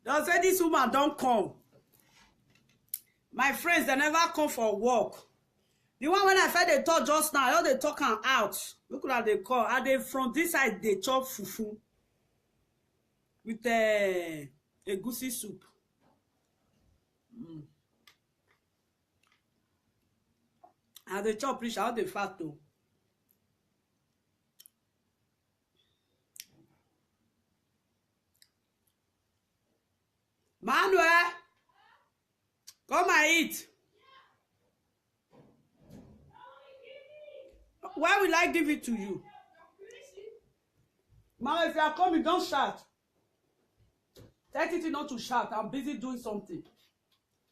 They say this woman don't come. My friends, they never come for work. The one when I said they talk just now, all they talk am out. Look at they call. And they from this side they chop fufu with egusi soup. And they chop rich how they fat though. Manuel, come and eat. Why will I give it to you? Mama, if you are coming, don't shout. Tell Titi not to shout. I'm busy doing something.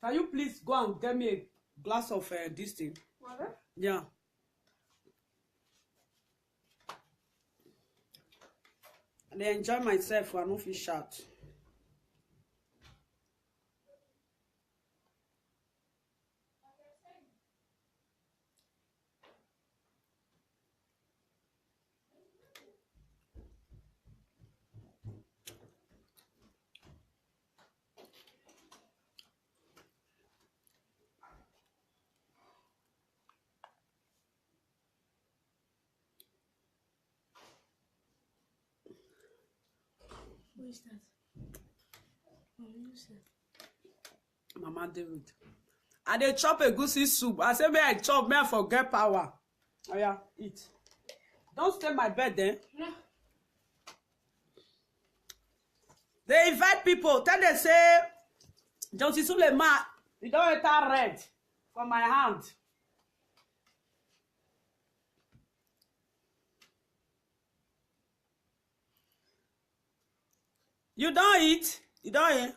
Can you please go and get me a glass of this thing? Water? Yeah. And I enjoy myself when I don't feel shout. Who is that? Who is that? Mama David. And they chop egusi soup. I say, may I chop, may I forget power. Oh yeah, eat. Don't stay my bed then. No. They invite people. Tell they say, Johnson Suleiman, you don't enter red for my hand. You don't eat. You don't eat.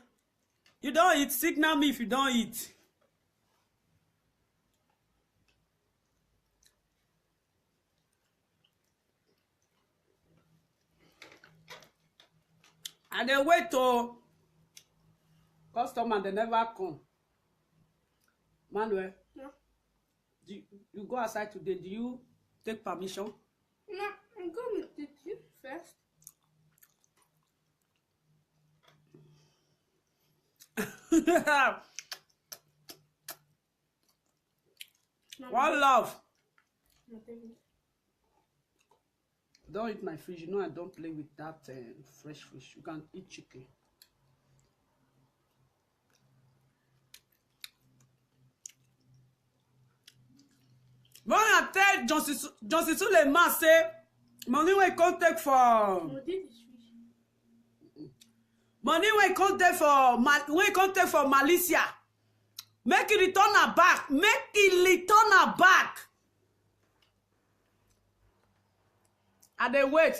You don't eat. Signal me if you don't eat. And they wait to customer, they never come. Manuel, No. you go outside today. Do you take permission? No, I'm going with you first. One love. No, thank you. Don't eat my fish. You know I don't play with that fresh fish. You can eat chicken. When I tell Johnson Suleiman say money wey come take for No, this is fish. money wey come take for Malaysia, make it return her back. Make it return her back. I dey wait.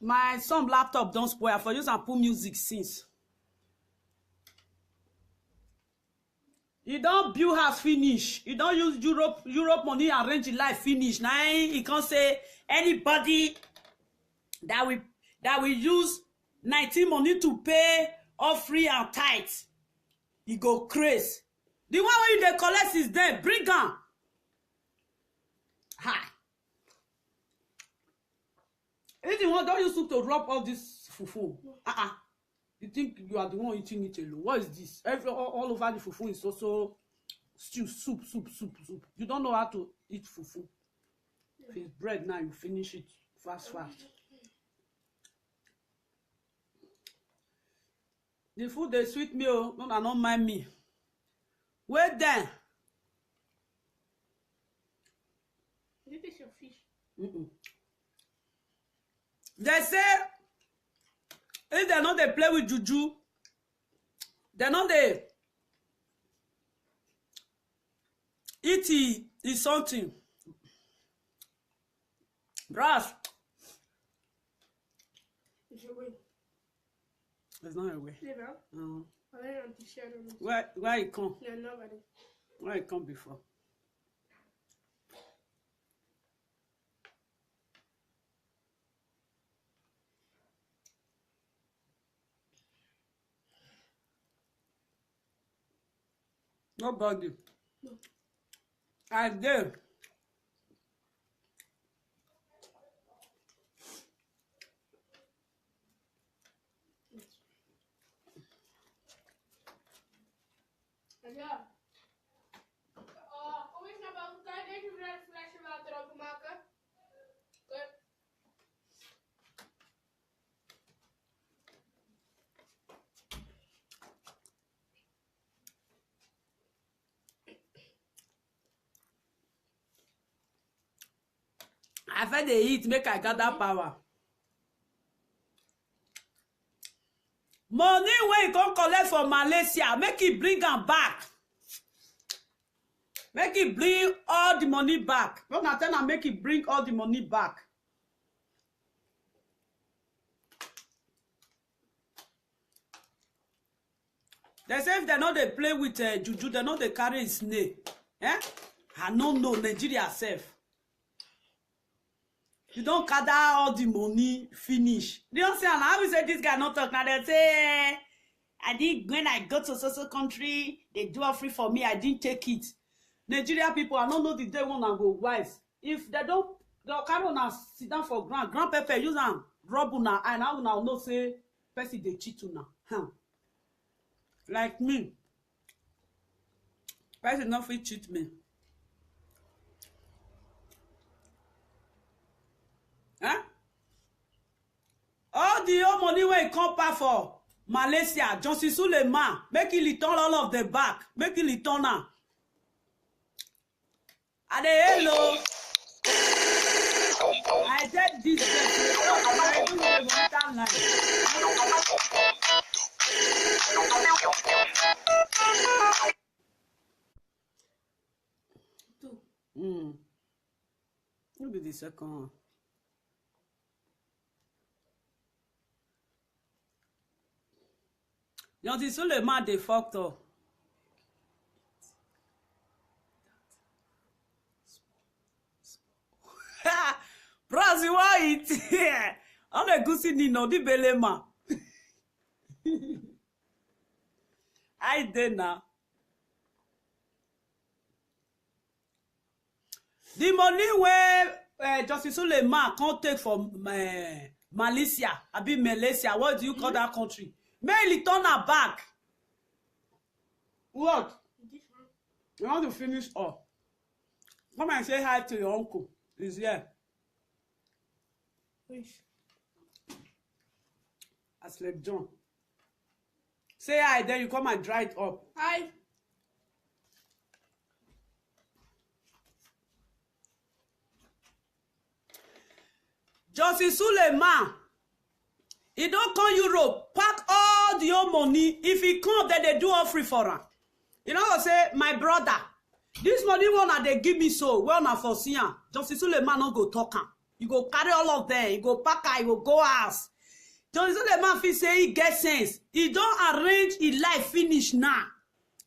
My son laptop don't spoil. For use and put music since. You don't build house finish. You don't use Europe money arrange the life finish. Now you can't say anybody that will use 19 money to pay offering and tithes. You go crazy. The one where you dey collect is there. Bring am. Hi. If the one don't use soup to rub all this fufu. You think you are the one eating it alone? What is this? All over the fufu is also stew, soup. You don't know how to eat fufu. If it's bread now, you finish it fast. The food they sweet me, oh, no, not mind me. Wait then. This is your fish. They say if they know they play with juju, they know they eat is something. Brass. It's your way. There's not a way. Never. No. I don't want to share them. Where it come? No, nobody. Where it come before? Nobody. No. I did. Ja. Kom eens naar buiten. Kan je deze flesje water openmaken? Oké. I feel the heat make I gather power. Money wey you go collect for Malaysia, make it bring am back. Make it bring all the money back. When I tell am make it bring all the money back. They say if they no dey play with juju, they no dey carry snake. Eh? I no know Nigeria sef. You don't gather all the money, finish. You don't say, and how we say this guy not talk now? They say, I think when I go to social country, they do a free for me. I didn't take it. Nigeria people, I don't know the day when I go wise. If they don't, they'll carry on and sit down for ground. Grand pepper use them, rub una, and I will now know say, person they cheat una. Huh? Like me, person not fit cheat me. Huh? All the old money wey come back for Malaysia, Johnson Suleiman, make he return all of the back. Make he return am. Ade hello. I said this I do the one line. Who be the second one? Johnson Suleiman dey fucked up. Bros, you want it? On a goosey nino di belema. I did now. The money where Johnson Suleiman can't take from Malaysia, abi Malaysia, what do you call that country? May he turn her back. What? You want to finish up? Come and say hi to your uncle. He's here. Which? I slept John. Say hi, then you come and dry it up. Hi. Johnson Suleiman, he don't come Europe, pack all the old money. If he come, then they do all free for him. You know what I say? My brother, this money one they give me so, well na for see am. Johnson Suleiman no go talk am. You go carry all of them. You go pack am, you go go house. Johnson Suleiman feel say he get sense. He don't arrange his life finish now.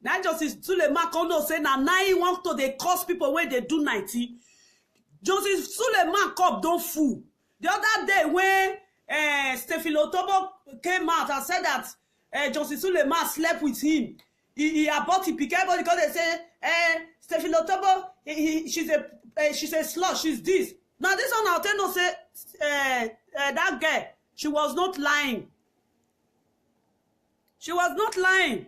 Now Johnson Suleiman come know say now he want to they cost people when they do 90. Johnson Suleiman cup don't fool. The other day when Stephen Otobo came out and said that Johnson Suleiman slept with him. He abort him because they say Stephen Otobo she's a slut, she's this. Now this one I'll tell you say that girl, she was not lying. She was not lying.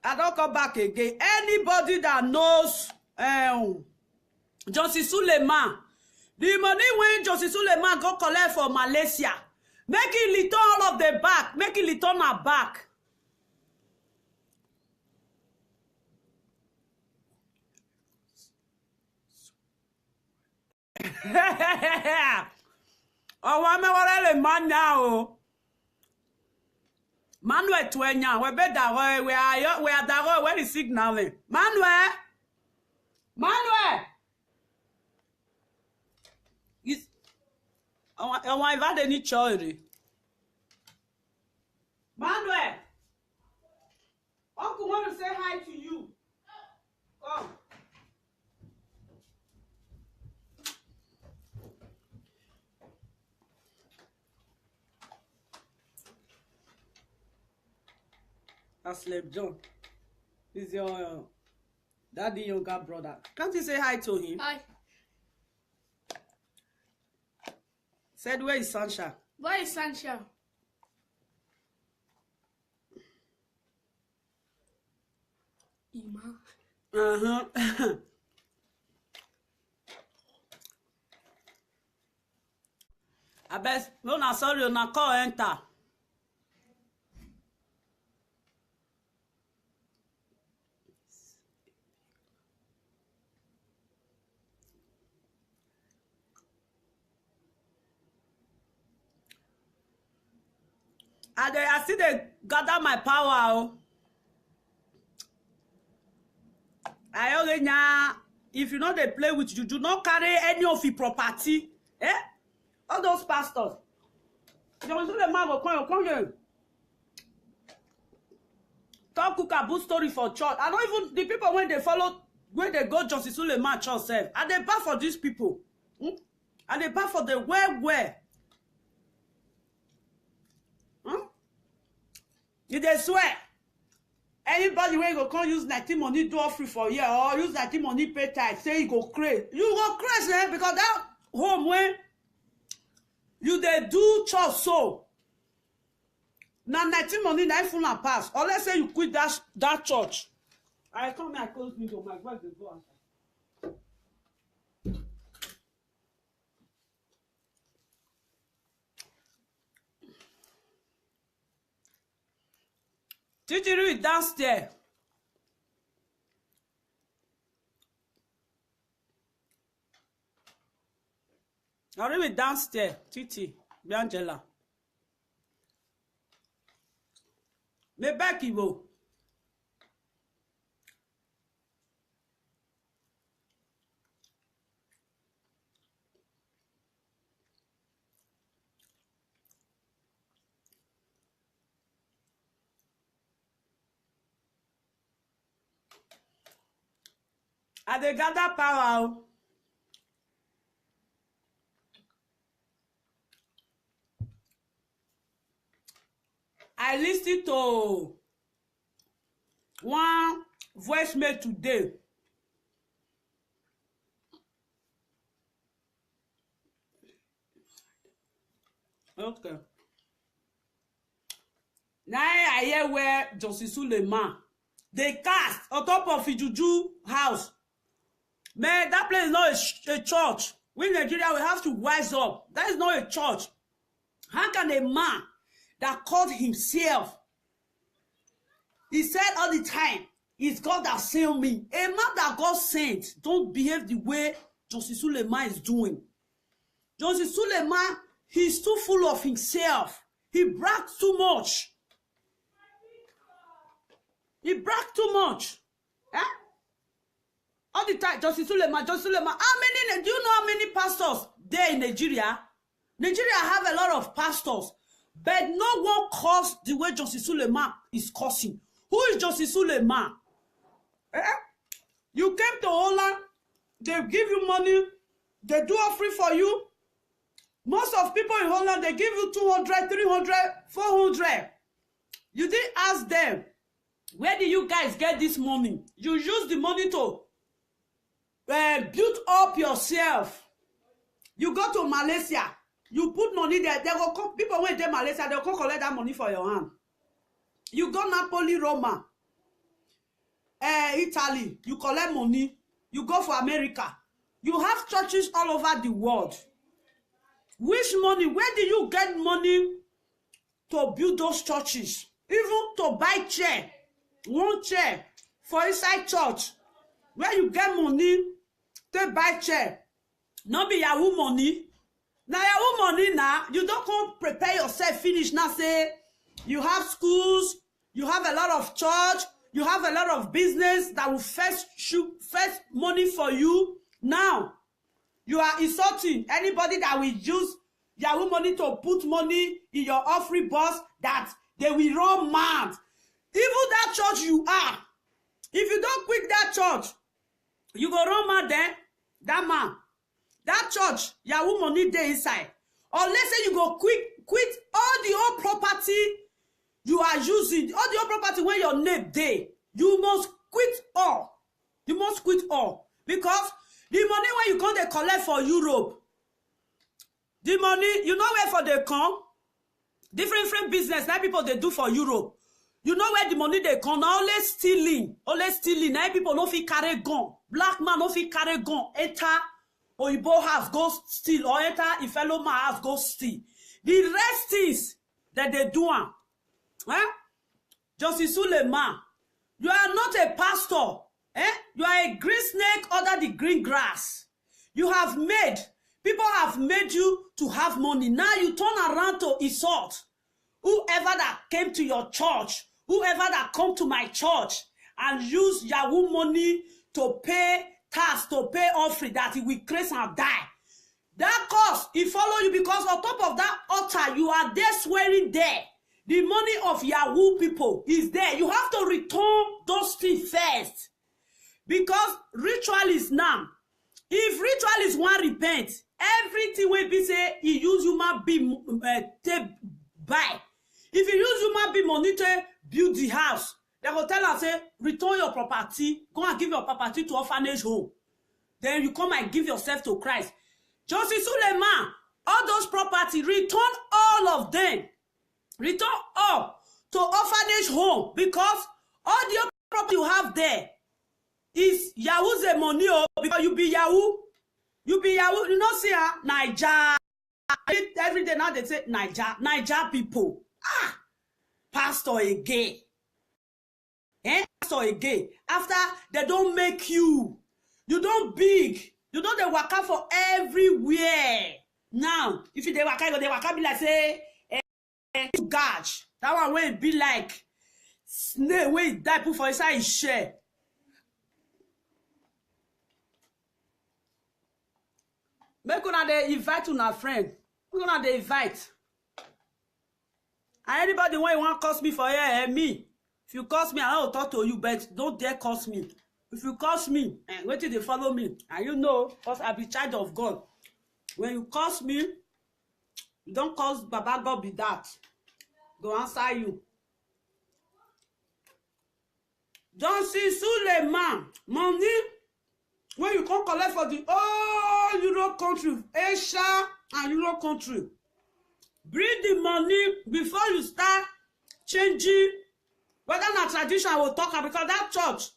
I don't come back again. Anybody that knows Johnson Suleiman, the money when Johnson Suleiman go collect for Malaysia, make it return all of the back, make it return her back. Oh, I'm a man now. Manuel Twenya, we better we are that where is signaling. Manuel. Is I want invite any child. Manuel. Uncle want to say hi to you. Come. I slept John. He's your daddy younger brother. Can't you say hi to him? Hi. Said where is Sancha? Where is Sancha? I bet no na sorry na call enter. I still dey gather my power. I already if you know they play with you, do not carry any of your property. Eh? All those pastors. You want to the man go come here. Talk cookaboo story for church. I don't even the people when they follow when they go Justice Suleiman church self. And they bad for these people. And they bad for the where. If they swear, anybody when go come use 19 money do free for year or use 19 money pay tithe, say you go crazy. You go crazy, because that home when you they do church so. Now 19 money na full and pass. Or let's say you quit that church. I come here, I close window, my wife will go outside. Titiri downstairs. Already downstairs, Titi, Angela. Me back Ibo. I dey gather power. I listened to one voicemail today. Okay. Now I hear where Justice Suleiman they cast on top of Ijuju house. Man, that place is not a church. We in Nigeria, we have to wise up. That is not a church. How can a man that called himself, he said all the time, it's God that sent me. A man that God sent don't behave the way Justice Suleiman is doing. Justice Suleiman, he's too full of himself. He brags too much. He brags too much. Eh? All the time, Justice Suleiman. Do you know how many pastors there in Nigeria? Nigeria have a lot of pastors, but no one curse the way Justice Suleiman is cursing. Who is Justice Suleiman? Eh? You came to Holland, they give you money, they do offering for you. Most of people in Holland, they give you 200, 300, 400. You didn't ask them, where do you guys get this money? You use the money to build up yourself. You go to Malaysia, you put money there. They will come, people when they Malaysia, they'll come collect that money for your hand. You go Napoli, Roma, Italy, you collect money. You go for America. You have churches all over the world. Which money? Where do you get money to build those churches? Even to buy chair, one chair for inside church. Where you get money to buy chair? Not be Yahoo money. Now Yahoo money now, you don't come prepare yourself finish now say you have schools, you have a lot of church, you have a lot of business that will first money for you. Now you are insulting anybody that will use Yahoo money to put money in your offering box, that they will run mad. Even that church you are, if you don't quit that church, you go run mad then. That man, that church, Yahoo money there inside. Or let's say you go quit all the old property you are using, all the old property where your name there. You must quit all. You must quit all. Because the money when you come they collect for Europe, the money, you know where for they come? Different business that people they do for Europe. You know where the money they come? Now always stealing. Always stealing. Now people no fit carry gun. Black man no fit carry gun. Enter Oyibo house, go steal. Or enter a fellow man house, go steal. The rest is that they do. Justice Suleiman, you are not a pastor. You are a green snake under the green grass. You have made, people have made you to have money. Now you turn around to insult whoever that came to your church, whoever that come to my church and use Yahoo money to pay tax, to pay offering, that he will crash and die. That cause, he follow you because on top of that altar, you are there swearing there. The money of Yahoo people is there. You have to return those things first. Because ritualists now, if ritualists want repent, everything will be say he use human being to buy. If you use human being money to build the house, they will tell us, say, return your property, go and give your property to orphanage home. Then you come and give yourself to Christ. Justice Suleiman, all those property, return all of them. Return all to orphanage home, because all the property you have there is Yahoo's money, because you be Yahoo. You be Yahoo. You know, see, Niger. Every day now they say Niger people. Pastor again. Pastor again. After they don't make you don't big. You know they work out for everywhere. Now, if you they work out be like say gouge. That one will be like snake wey die put for inside his share. Make una dey invite una friend. Make una dey invite. And anybody when you want to curse me for here, me. If you curse me, I will talk to you, but don't dare curse me. If you curse me, wait till they follow me. And you know, because I be child of God. When you curse me, you don't curse Baba God be that. Go answer you. Justice Suleiman, money when you come collect for the whole Europe country, Asia and Europe country. Bring the money before you start changing. Whether na tradition I will talk about, because that church,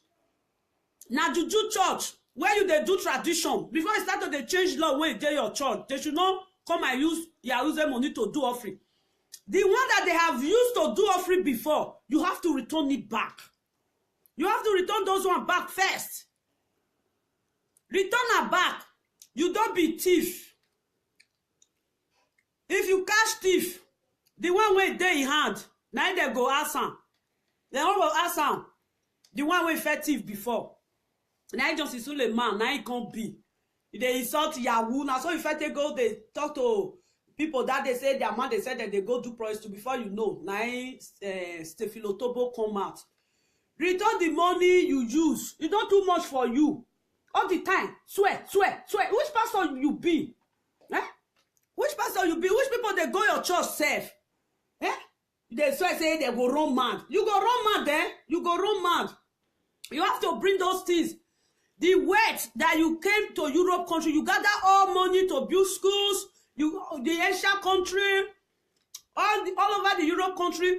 na juju church, where you they do tradition, before you start to they change law when you do your church, they should not come and use their money to do offering. The one that they have used to do offering before, you have to return it back. You have to return those ones back first. Return it back. You don't be thief. If you catch thief, the one way they in hand, now they go ask him. They all will ask him. The one way fed thief before. Now Justice Suleiman, now he can't be. They insult Yahoo. Now so if I take go, they talk to people that they say their man, they said that they go do price to before you know. Now Stephilotobo come out. Return the money you use. It's not too much for you. All the time. Swear. Which pastor you be? Which pastor you be? Which people they go your church safe? They swear say they go run mad. You go run mad then. You go run mad. You have to bring those things. The weight that you came to Europe country, you gather all money to build schools, the Asia country, all over the Europe country.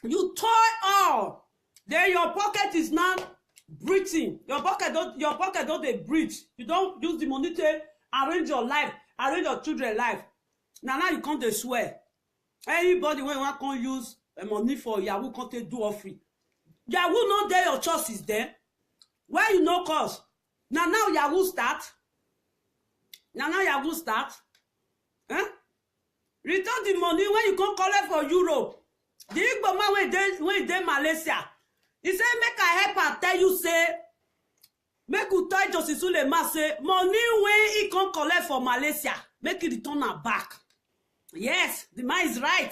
You toy all. Then your pocket is now breathing. Your pocket don't they breathe. You don't use the money to arrange your life, arrange your children's life. Now you can't swear. Anybody when you want to use money for Yahoo can't do offering. Yahoo not there, your choice is there. Why you no cause? Now Yahoo start. Now Yahoo start. Return the money when you come collect for Europe. The Igbo man when they Malaysia. He say make I help and tell you say make you tell Justice Suleiman say money when he come collect for Malaysia make it return her back. Yes, the man is right.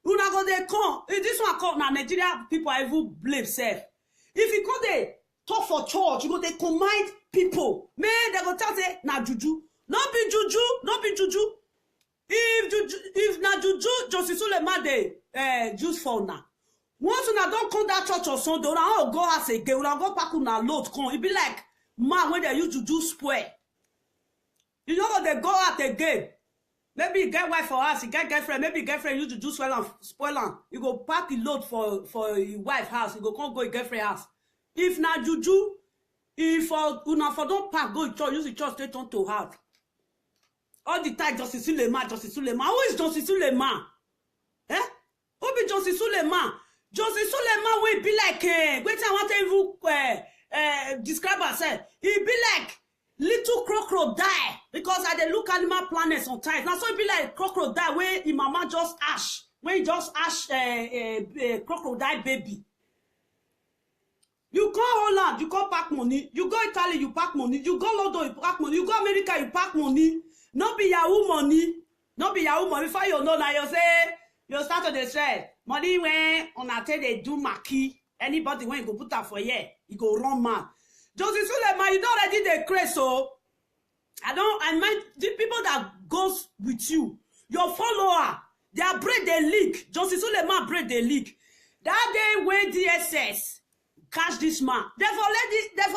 Una go they come. If this one come now, Nigeria people are even blame self. If you come they talk for church, you go they command people. Man, they go tell say na juju. Not be juju, not be juju. If na juju, Justice Suleiman they juice for now. Once una don't come that church or Sunday, una go house again, una go pack una load come. It be like man when they use juju spoil. You know what they go out again. Maybe he get wife for us, he get girlfriend, maybe girlfriend used to do spoil am. You go pack the load for your wife house, you go come go your girlfriend house. If na juju, if una for don't pack, go church, use the church straight on to house. All the time, Justice Suleiman, Justice Suleiman. Who is Justice Suleiman? Eh? Who be Justice Suleiman? Justice Suleiman will be like, wait, I want to even describe herself. He be like little crocodile, because I dey look Animal Planet sometimes. Now, so it be like crocodile where his mama just ash, when he just ash crocodile baby. You go Holland, you go pack money. You go Italy, you pack money. You go London, you pack money. You go America, you pack money. No be Yahoo money. No be Yahoo money. Before you know now, you say, you start to say, money when on a tell they do maki. Anybody when you go put that for here, you go run man. Justice Suleiman, you don't already dey crazy, so I mean the people that goes with you, your follower, their bread they leak. Justice Suleiman bread they leak. That day when DSS catch this man, therefore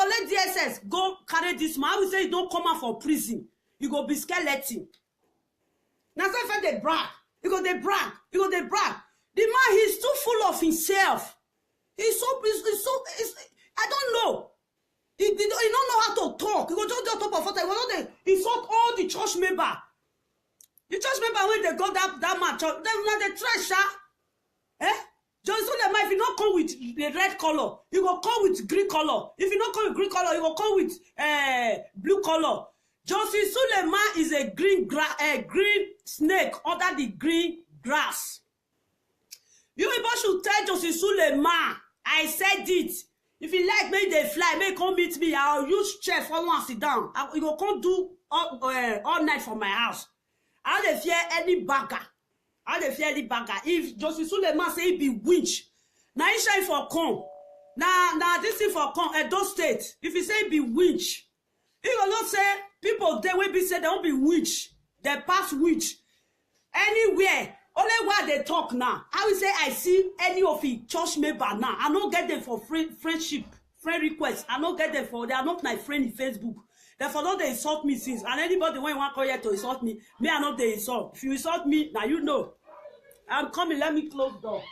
let DSS go carry this man. I will say you don't come out for prison. You go be skeleton. Now so if they brag, you go they brag, you go they brag. The man, he's too full of himself. He's so I don't know. He don't know how to talk. He go just on top of water. He insult all the church member. The church member when they go that man church, they treasure. Eh? Justice Suleiman, if you don't come with the red color, you go come with green color. If you don't come with green color, you go come with blue color. Justice Suleiman is a green snake under the green grass. You people should tell Justice Suleiman, I said it. If you like, make they fly, make come meet me. I'll use chair for one sit down. You go come do all night for my house. I don't fear any bagger. I don't fear any bagger. If Justice Suleiman say he be winch, now he shine for come. Now this thing for come Edo State. If he say he be winch, he will not say people they will be say they won't be winch. They pass winch anywhere. Only while they talk now, I will say I see any of the church member now. I don't get them for friendship, friend requests. I don't get them for, they are not my friend in Facebook. Therefore, don't they insult me since. And anybody when you want to come here to insult me, me I know they insult. If you insult me, now you know. I'm coming, let me close the door.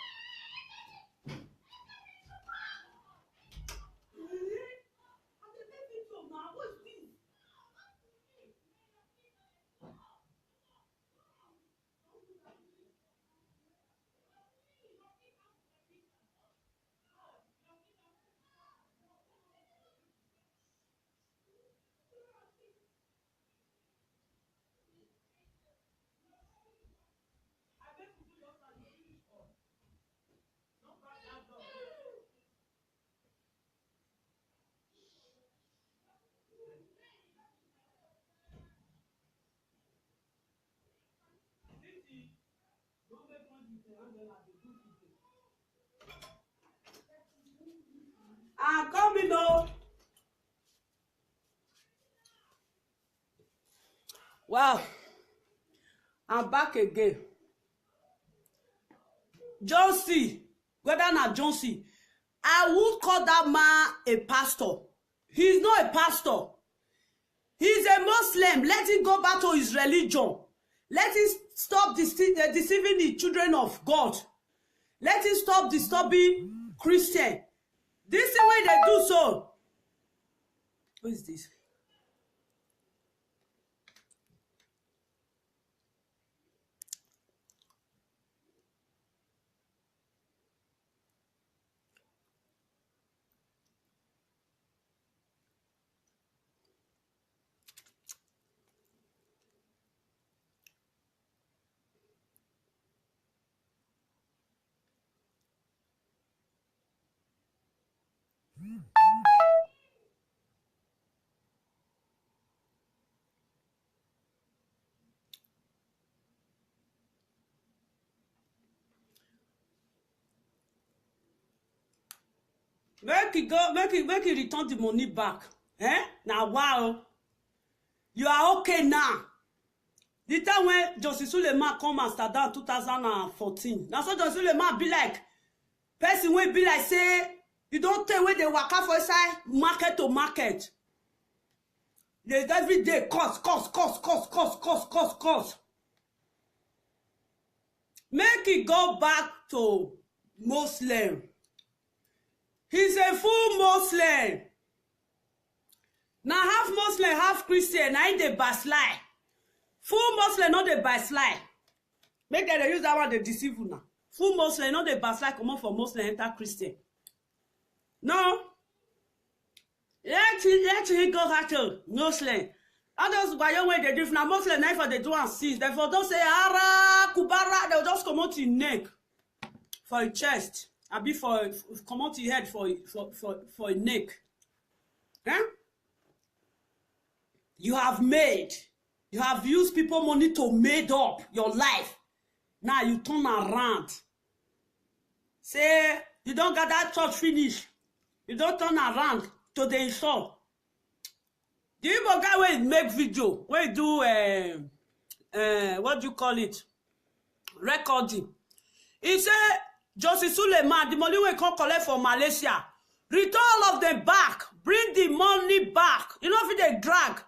I'm coming though. Wow, I'm back again. Jonesy, whether not Jonesy, I would call that man a pastor. He's not a pastor. He's a Muslim. Let him go back to his religion. Let him stop deceiving the children of God. Let him stop disturbing Christian. This is the way they do so. What is this? Make it return the money back. Eh? Now wow. You are okay now. The time when Justice Suleiman come Amsterdam 2014. Now so Justice Suleiman be like, person will be like say, you don't tell where they work out for inside market to market. There's every day cost. make it go back to Muslim. He's a full Muslim. Now half Muslim, half Christian. Now they backslide. Full Muslim, not the backslide. Make them use that one, they deceive you now. Full Muslim, not the backslide, come on for Muslim, enter Christian. No. Let him go back to Muslim. Others by your way they do now Muslim knife for the do and seize. Therefore don't say Ara Kubara, they'll just come out your neck for your chest. I be for come out your head for your neck. Huh? You have used people money to made up your life. Now you turn around. Say you don't get that church finish. You don't turn around to the insult. The Igbo guy wey make video, wey do what do you call it? Recording. He say Josie Suleiman, the money we come collect for Malaysia, return all of them back, bring the money back. You know if they drag.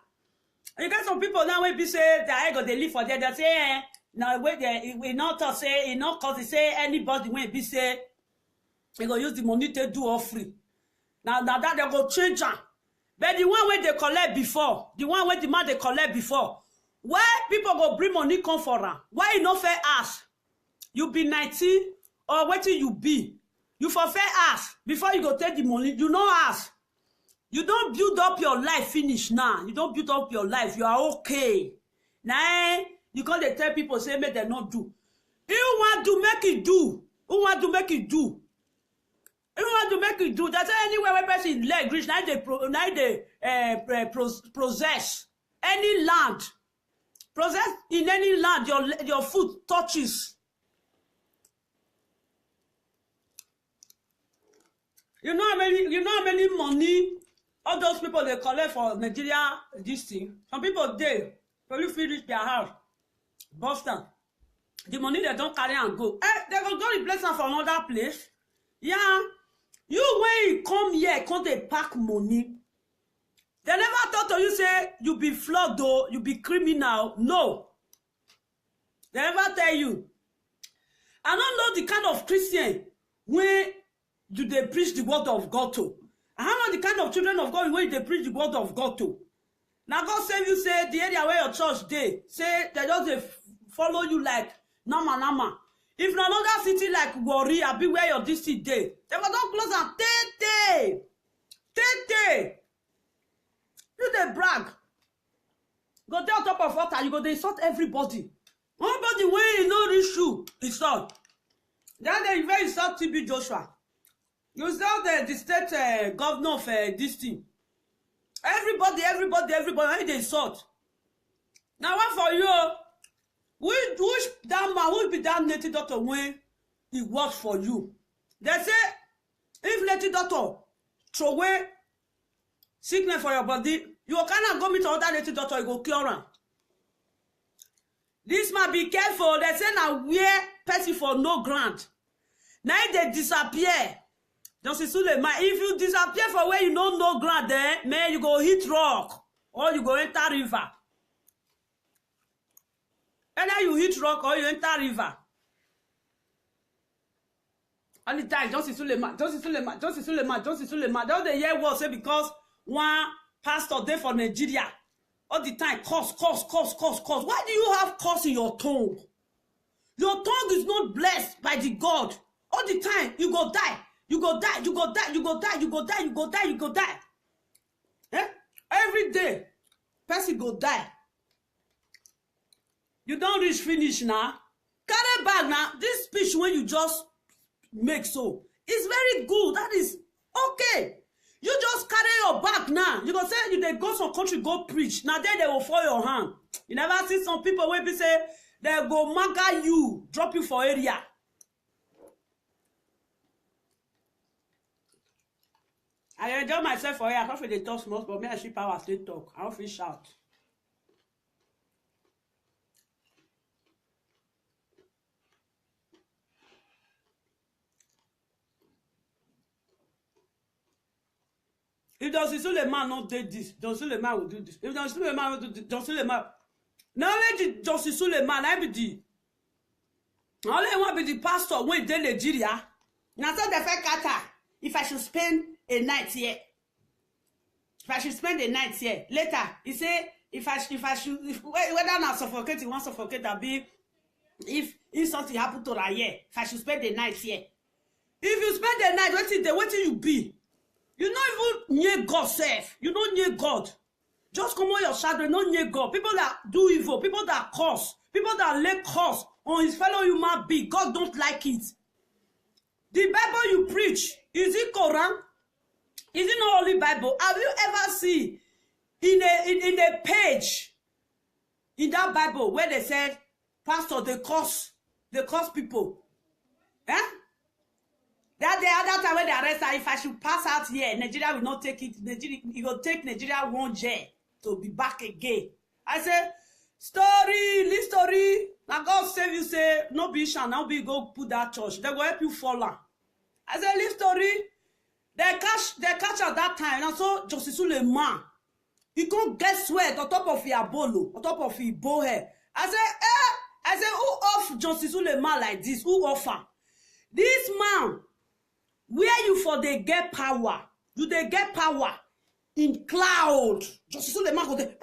You get some people now wey be say that I go they live for there. They say now wait there we not to say not cause they say anybody wey be say they go use the money to do all free. Now that they go change am. But the one where they collect before, the one where the man they collect before, why people go bring money come for her? Why you not fair ask? You be 19 or what you be? You for fair ask before you go take the money. You no ask. You don't build up your life finish now. You don't build up your life. You are okay. Now you can't tell people say make they not do. You want to make it do. Who want to make it do? You want to make it do. That's anywhere where person leg reach. Now they possess any land. Possess in any land your foot touches. You know how many money all those people they collect for Nigeria this thing. Some people they probably feel reach their house. Boston. The money they don't carry and go. They go replace them for another place. Yeah. You when you come here, come they pack money. They never thought to you say you be flogged though, you be criminal. No. They never tell you. I don't know the kind of Christian when do they preach the word of God to. I don't know the kind of children of God when they preach the word of God to. Now God save you say the area where your church dey, say they just follow you like nama. If na another city like Warri, I be where your district dey. They go don close am tey. You dey brag. Go dey on top of water, you go dey insult everybody. Nobody wey you no reach you insult. Then they even insult TB Joshua. You insult the state governor of this thing. Everybody, when they insult. Now what for you? Which that man, who be that native doctor when he works for you? They say, if native doctor throw away sickness for your body, you cannot go meet other native doctor, you go cure him. This man be careful. They say now where person for no grant. Now they disappear. Just Suleiman, if you disappear for where you know no grant there, man, you go hit rock or you go enter river. Either you hit rock or you enter river. All the time, Johnson Suleiman. Don't they hear what say because one pastor there for Nigeria. All the time, curse. Why do you have curse in your tongue? Your tongue is not blessed by the God. All the time, you go die. You go die. Eh? Every day, person go die. You don't reach finish now. Carry back now. This speech when you just make so, it's very good. That is okay. You just carry your back now. You go say you they go some country go preach. Now then they will fall your hand. You never see some people where be say they go maga you, drop you for area. I enjoy myself for here. I don't feel they talk small, but me and she power still talk. I don't feel shout. If Johnson Suleiman not did this, Johnson Suleiman will do this. If Johnson Suleiman will do this, Johnson Suleiman. Now let Johnson Suleiman, I be the Only one be the pastor when dey Nigeria. Now so the first kata, if I should spend a night here. If I should spend a night here. Later, he say, if I should, whether not suffocate, you want suffocate, that be, if something happen to her here, if I should spend the night here. If you spend the night, what will you be? You not even near God self. You don't near God. Just come on your shadow, not near God. People that do evil, people that curse, people that lay curse on his fellow human being, God don't like it. The Bible you preach, is it Quran? Is it not only Bible? Have you ever seen in a page in that Bible where they said, Pastor, they curse people? Eh? That the other time when they arrest her, if I should pass out here, Nigeria will not take it. Nigeria, it will take Nigeria 1 year to be back again. I say, leave story. Now God save you, say, no be shall now be go put that church. They will help you fall out. I say, leave story. They catch at that time. And so Justice Suleiman, he can't get sweat on top of your bolo, on top of his bow hair. I say, who off Justice Suleiman like this? Who offer? This man, where you for they get power? Do they get power in cloud? Justice Suleiman go there.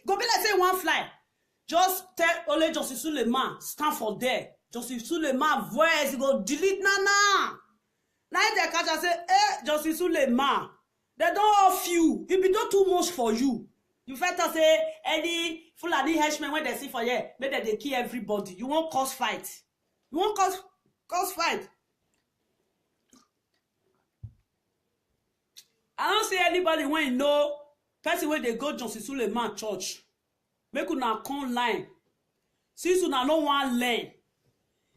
Go be like say one fly. Just tell only Justice Suleiman stand for there. Justice Suleiman voice go delete nana. Now they catch and say, Justice Suleiman, they don't off you. It be not too much for you. You first say any Fulani henchmen when they see for you, maybe they kill everybody. You won't cause fight. You won't cause fight. I don't see anybody when you know person when they go Justice Suleiman church. Make una come line. Since una no one learn.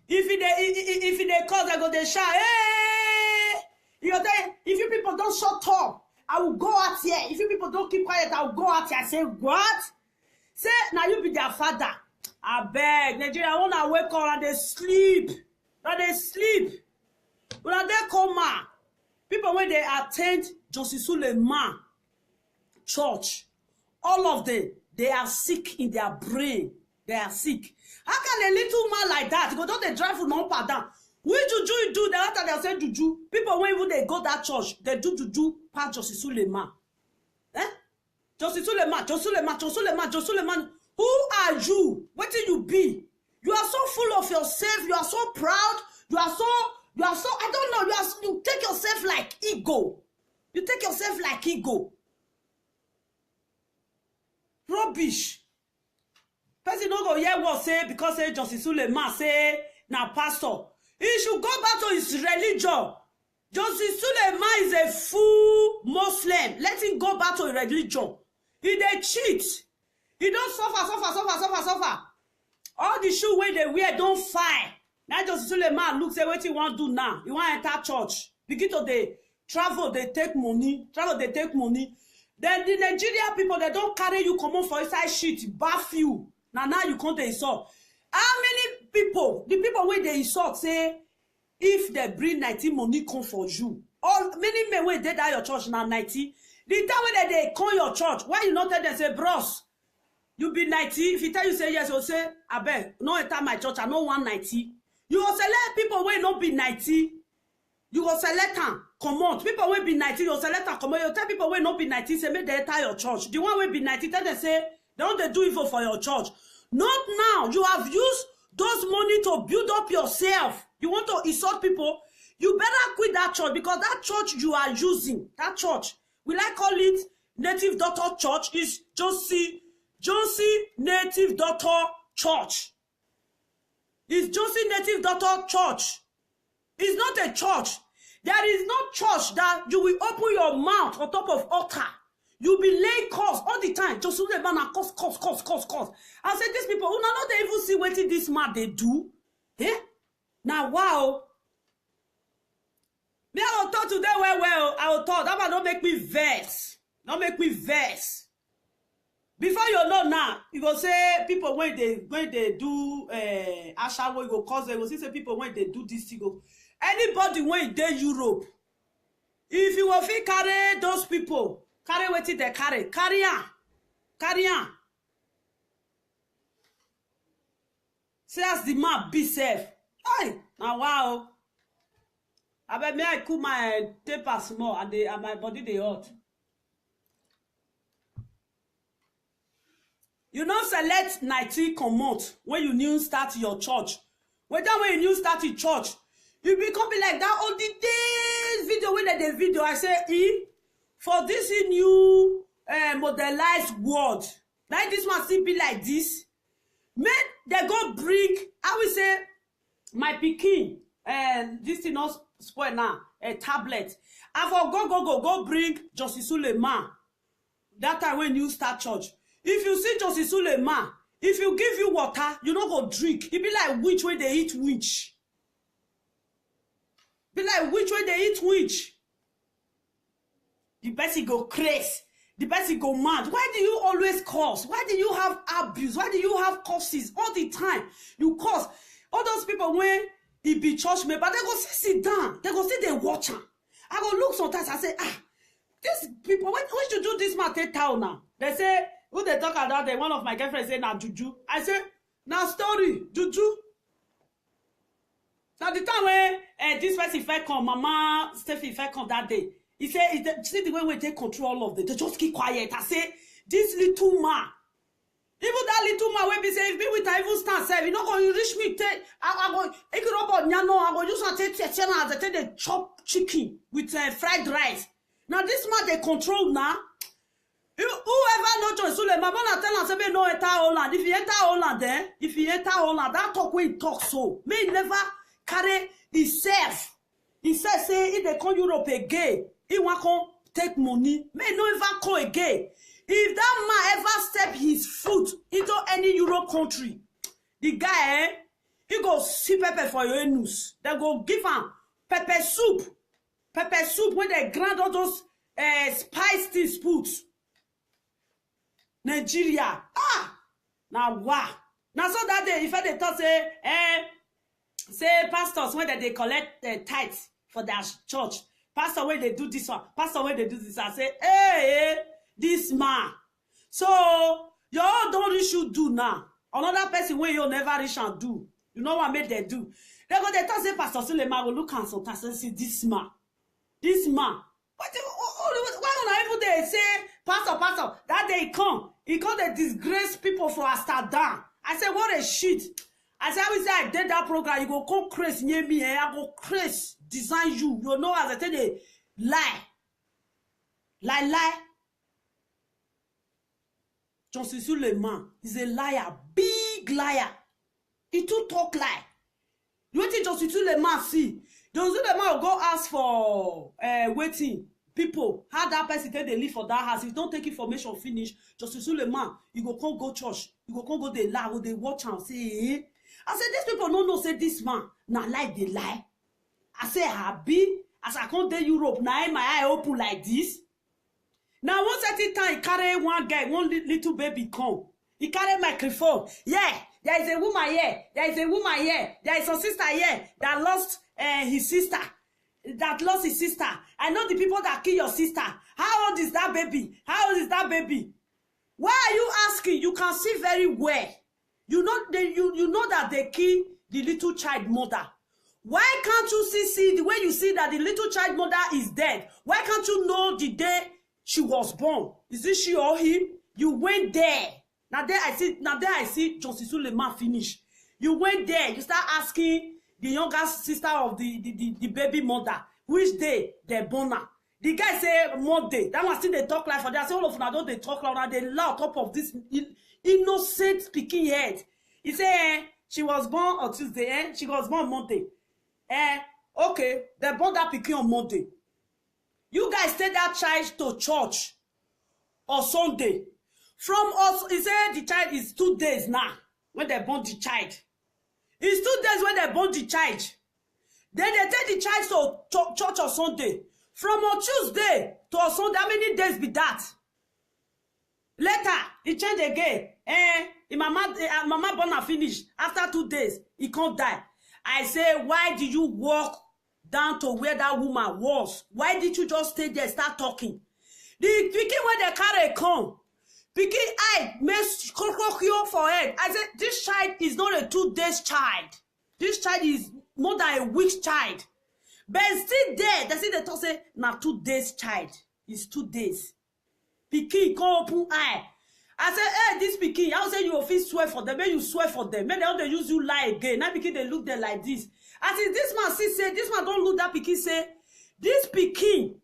If they cause, they go they shout, hey! If you people don't shut up, I will go out here. If you people don't keep quiet, I will go out here. I say, what? Say, now you be their father. I beg, Nigeria, I want to wake up and they sleep. And they sleep. When they come out, people when they attend Justice Suleiman church, all of them, they are sick in their brain. They are sick. How can a little man like that go down the drive from up and down? Which juju you do? The after they say juju. People when even they go that church, they do juju past Justice Suleiman. Justice Suleiman. Who are you? What do you be? You are so full of yourself. You are so proud. You are so. I don't know. You take yourself like ego. You take yourself like ego. Rubbish. Person don't go hear what say because say Justice Suleiman say now pastor. He should go back to his religion. Justice Suleiman is a full Muslim. Let him go back to his religion. He dey cheat. He don't suffer. All the shoe where they wear don't fire. Now Justice Suleiman look say what he want do now. He want enter church. Begin to they travel, they take money. Then the Nigeria people, they don't carry you come on for inside shit, bath you. Now you can't insult. How many people, the people where they insult say, if they bring 90 money come for you. All many men when they die your church now 90. The time when they call your church, why you not tell them say, bros, you be 90. If he tell you say yes, you'll say, I beg, no enter my church, I know 190. You will select people where not be 90. You will select them, come on. People will be 90, you will select them, come on. You tell people where not be 90, say, make they enter your church. The one will be 90, tell them say, don't they do evil for your church. Not now. You have used those money to build up yourself. You want to insult people? You better quit that church because that church you are using, that church, will I call it Native Daughter Church? Is Josie Native Daughter Church. It's Josie Native Daughter Church. It's not a church. There is no church that you will open your mouth on top of altar. You be laying curse all the time. Just so the man curse. I said, these people, who not they even see what this man they do. Eh? Now, wow. Me, I will talk today well. I will talk. That man don't make me vex. Don't make me vex. Before you know now, you go say people when they do Ashawo, you go cause them. You go see say people when they do this, you go. Anybody when they Europe, if you will fit carry those people. Carry what they carry on. See as the man be safe. Hey, now wow. I bet me I cool my taper small and my body they hot. You don't select 19 comot when you new start your church. When you new start your church, you become be like that all the days video when the video. I say, for this new modelized world, like this one still be like this. Man, they go bring, I will say, my pikin, and this thing not spoil now, a tablet. I for go bring Justice Suleiman. That time when you start church. If you see Justice Suleiman, if you give you water, you don't go drink. It be like witch way they eat witch. Be like witch way they eat witch. The person go crazy. The person go mad. Why do you always curse? Why do you have abuse? Why do you have curses all the time? You curse. All those people when he be church member, but they go sit down. They go sit they watch him. I go look sometimes. I say, these people, when you do this man take town now? They say, who they talk about that? One of my girlfriends say, now juju. I say, now story, juju. Now the time when this person fell come, Mama Steffi fell come that day. He said, see the way we take control of them. They just keep quiet. I say, this little man, even that little man will be saying, if me with I even stand self, you not going to reach me. I go, I go use and take the chop chicken with fried rice. Now this man they control now. Whoever know John Suleiman, Mama tell us say no enter Holland. If you enter Holland, then if you enter Holland, that talk when he talk so. May never carry himself. He says say if they come Europe again. He want to take money. May no ever call again. If that man ever step his foot into any Europe country, the guy, he go see pepper for your anus. They go give him pepper soup. Pepper soup when they grind all those spice things put. Nigeria. Now wow. Now so that day, if they talk say pastors when they collect tithes for their church. Pastor, when they do this one, pastor, when they do this, I say, hey, this man. So, you all don't reach you do now. Another person when you never reach and do. You know what made they do? They go, they talk, say, Pastor Suleiman will look and sometimes and say, this man. This man. Why don't even they say, Pastor, that day he come, they disgrace people for Amsterdam. I say, what a shit. I say, I did that program, you go come crazy near me, and I go crazy. Design you. You know as I tell you, lie. Justice Suleiman is a liar, big liar. He too talk lie. You want Justice Suleiman see? Justice Suleiman will go ask for waiting people. How that person take they live for that house? If you don't take information finish, Justice Suleiman, you go come go church. You go come go they lie, or they watch and say, eh? I said, these people don't know say this man. Now like they lie. I say happy as I come to Europe now my eye open like this. Now one certain time he carry one guy, one little baby come. He carry microphone. Yeah, there is a woman here. There is a woman here. There is a sister here that lost his sister. That lost his sister. I know the people that kill your sister. How old is that baby? How old is that baby? Why are you asking? You can see very well. You know that they kill the little child mother. Why can't you see the way you see that the little child mother is dead? Why can't you know the day she was born? Is it she or him? You went there. Now there I see Justice Suleiman finish. You went there. You start asking the younger sister of the baby mother, which day they born her. The guy say Monday. That one still they talk like for that. I say all of them don't they talk loud and they lie on top of this innocent speaking head. He say she was born on Tuesday. She was born Monday. Okay, they born that pikin on Monday. You guys take that child to church on Sunday. From us, he said the child is 2 days now when they born the child. It's 2 days when they born the child. Then they take the child to church on Sunday. From on Tuesday to on Sunday, how many days be that? Later, he change again. Mama born and finish. After 2 days, he can't die. I say, why did you walk down to where that woman was? Why did you just stay there, start talking? The pikin when they carry come, Pikin eye make crocodile for head. I said, this child is not a 2 days child. This child is more than a week child. But still there, they see the talk say, now 2 days child. It's 2 days. Pikin come open eye. I said, hey, this pikin, I say you will feel swear for them. When you swear for them, when they don't use you lie again. Now pikin, they look there like this. I said, this man see say, this man don't look that pikin say, this pikin,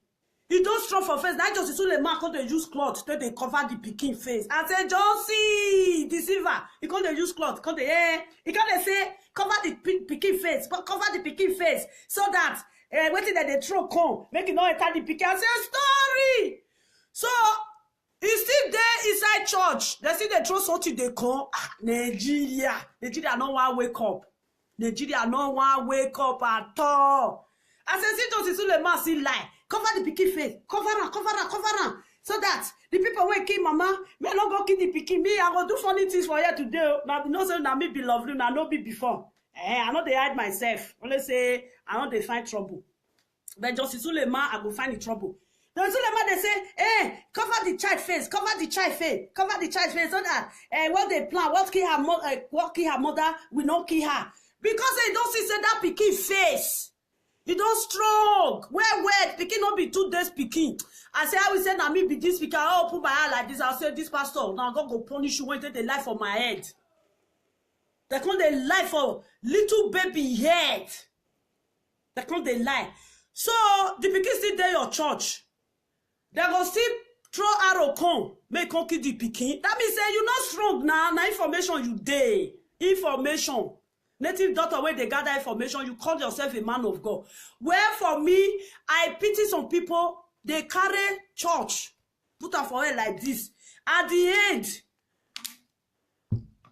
he don't strong for face. Now just so the man come they use cloth, then they cover the pikin face. I said, Josie, deceiver. He come they use cloth, come they, he come they say, cover the pikin face, cover the pikin face, so that waiting that they throw come, make it not enter the pikin. I say, story. So, he's still there inside church. They see they throw something, they come. Nigeria no one wake up. Nigeria no one wake up at all. I said, see just the man see lie. Cover the pikin face. Cover am. So that the people will kill mama, may not go kill the pikin. Me, I go do funny things for you today. Now, no say na me be lovely, na no be before. I know they hide myself. Only say, I know they find trouble. But just Suleiman, I go find the trouble. The Suleiman, they say, hey, cover the child face, so that what they plan, what kill her mother, we not kill her. Because they don't see say that pikin face. You don't strong. Where, pikin not be 2 days pikin. I say, I will say, now me be this pikin. I'll put my eye like this. I'll say, this pastor, now God go punish you when they take the life for my head. They come they lie for little baby head. They come they lie. So, the pikin still there your church. They go still throw arrow come, make come kill the pikin. That means say you not strong now. Now information you dey. Information. Native daughter where they gather information, you call yourself a man of God. Where for me, I pity some people, they carry church, put her for her like this. At the end,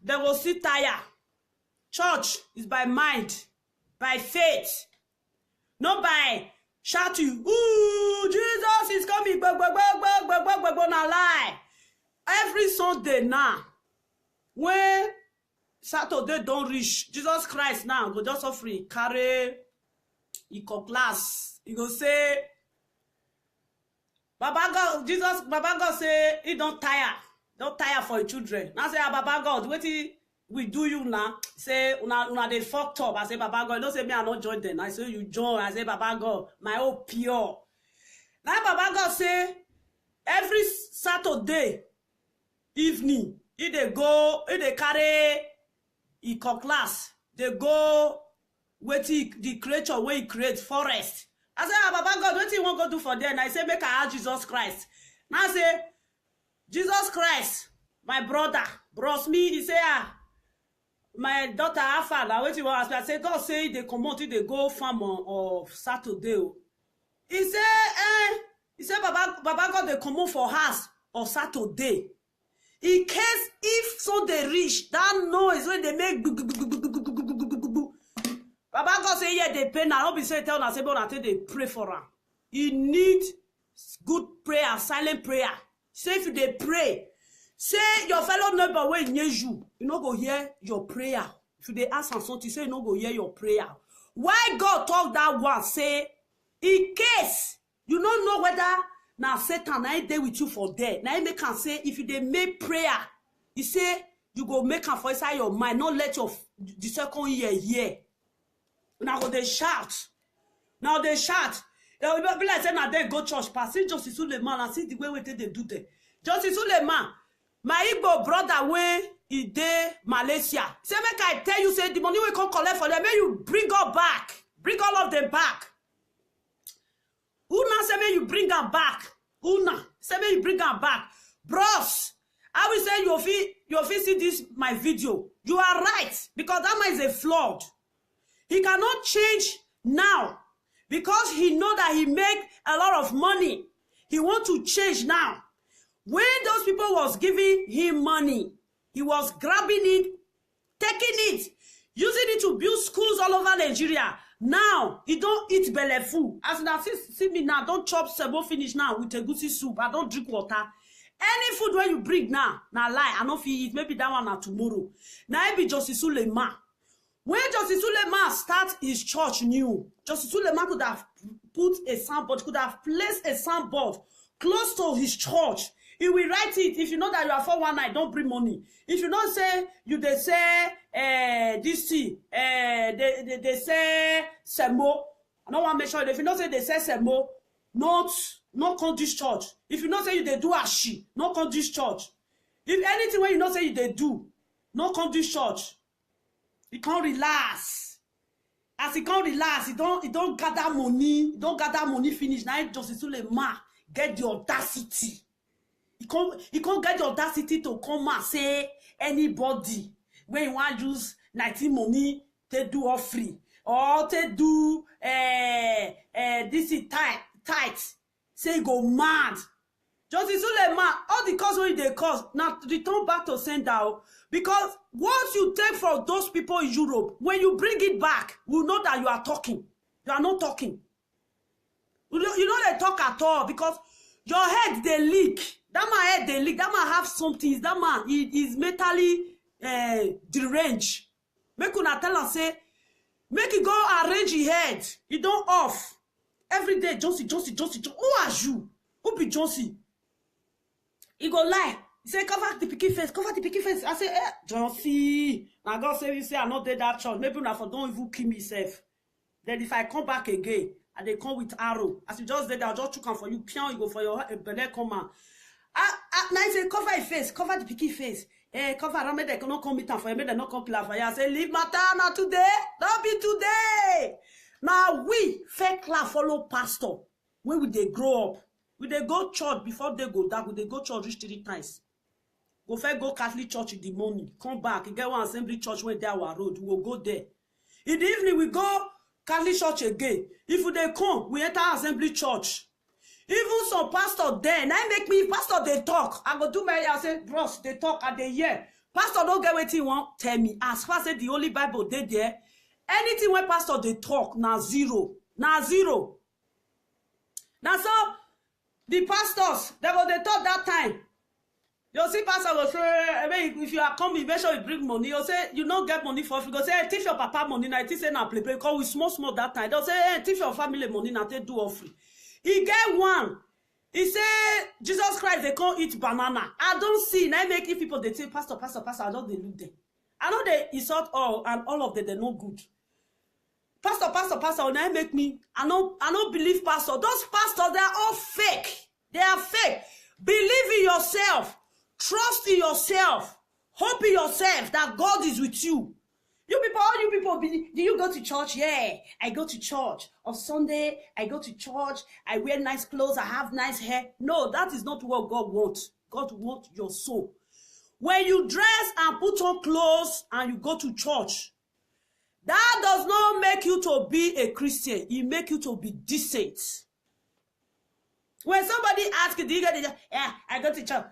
they will still tire. Church is by mind, by faith, not by shouting, ooh, Jesus is coming, na lie. Every Sunday now, when Saturday don't reach, Jesus Christ now go just so free, carry, he go class, he go say, Baba God say, he don't tire for your children. Now say, Baba God, what we do you now? Say, una they fucked up. I say, Baba God, don't say me I not join them. I say, you join. I say, Baba God, my own pure. Now Baba God say, every Saturday evening, if they carry eco class, they go with the creature where he create forest. I say, Baba God, what you want to go do for them? I say, make I ask Jesus Christ. Now I say, Jesus Christ, my brother, bros me, he say, my daughter Alpha, now what you want to ask? I say, God say they come out, they go farm on Saturday. He say, Baba God, they come out for house on Saturday. In case if so they reach, that noise when they make Baba God say, yeah, they pay now. Don't be say, tell us, say, but they pray for her. You need good prayer, silent prayer. Say if they pray, say your fellow neighbor when near you no go hear your prayer. If they ask for something, say you no go hear your prayer. Why God talk that one? Say, in case you don't know whether now Satan I dey with you for dead. Now he make can say if they make prayer, he say you go make am for inside your mind. Not let your the second year hear. Now they shout. Now they shout. They will be like saying now they go church pass. See Justice Suleiman and see the way they do that. Justice Suleiman, my Igbo brother when he dey Malaysia. Say make I tell you, say the money will come collect for them. May you bring all back. Bring all of them back. Una say may you bring her back. Una say may you bring her back. Bros, I will say you see this my video. You are right because that man is a flawed. He cannot change now because he know that he make a lot of money. He want to change now. When those people was giving him money, he was grabbing it, taking it, using it to build schools all over Nigeria. Now, he don't eat belly food. As you see me now, don't chop sebo finish now with a goosey soup. I don't drink water. Any food where you bring now lie, I don't feel it. Maybe that one now tomorrow. Now it be Justice Suleiman. When Justice Suleiman start his church new, Justice Suleiman could have put a soundboard, could have placed a soundboard close to his church. He will write it. If you know that you are 419, don't bring money. If you don't say, they say, this thing, they say, Semo. I don't want to make sure. If you don't say, they say, Semo, not come this church. If you don't say, they do ashi, not come this church. If anything when you don't say, they do, not come this church. You can't relax. As he can't relax, he don't gather money. He don't gather money finish. Now Justice Suleiman get the audacity. He can't get the audacity to come and say anybody when you want to use 19 money to do all free or to do this is tight. Say go mad. Justice Suleiman, all the cause when they cause now return back to sender. Because once you take from those people in Europe, when you bring it back, we know that you are talking. You are not talking. You know they talk at all because your head they leak. That man head they leak. That man have something. That man is mentally deranged. Make una tell and say, make it go arrange his head. He don't off. Every day, Josie. Who are you? Who be Josie? He go lie. He say, cover the picky face. I say, Josie. Now God say, you say, I'm not dead that church. Maybe not for don't even kill myself. Then if I come back again, and they come with arrow. As you just did, I'll just chook for you. Pian, you go for your belly come on. Now he say, cover your face. Cover the picky face. Cover around me. They cannot come meet and for you. They not come kill for you. I say, leave my time not today. Don't be today. Now we fake la follow pastor. When will they grow up? Will they go church before they go dark? Will they go church reach 3 times? Go first go Catholic church in the morning. Come back. You get one assembly church when they are our road. We will go there. In the evening, we go Catholic church again. If they come, we enter assembly church. Even some pastor there, now make me pastor they talk. I go do my I say, bros, they talk at the year. Pastor don't get what he want. Tell me. As far as the Holy Bible they there, anything when pastor they talk, now zero. Now zero. Now so the pastors, they talk that time. You see, pastor will say, if you are coming, make sure you bring money. You say, you don't get money for, you go say, hey, teach your papa money. Now, it is say, now, play, because we small that time. They'll say, hey, teach your family money, now, they do offering. He get one. He say, Jesus Christ, they can't eat banana. I don't see. Now, make if people, they say, pastor, I don't they look there. I know they insult all, and all of them, they're no good. Pastor, now make me, I don't believe pastor. Those pastors, they are all fake. They are fake. Believe in yourself. Trust in yourself. Hope in yourself that God is with you. All you people, do you go to church? Yeah, I go to church. On Sunday, I go to church. I wear nice clothes. I have nice hair. No, that is not what God wants. God wants your soul. When you dress and put on clothes and you go to church, that does not make you to be a Christian. It makes you to be decent. When somebody asks you, do you get it? Yeah, I go to church.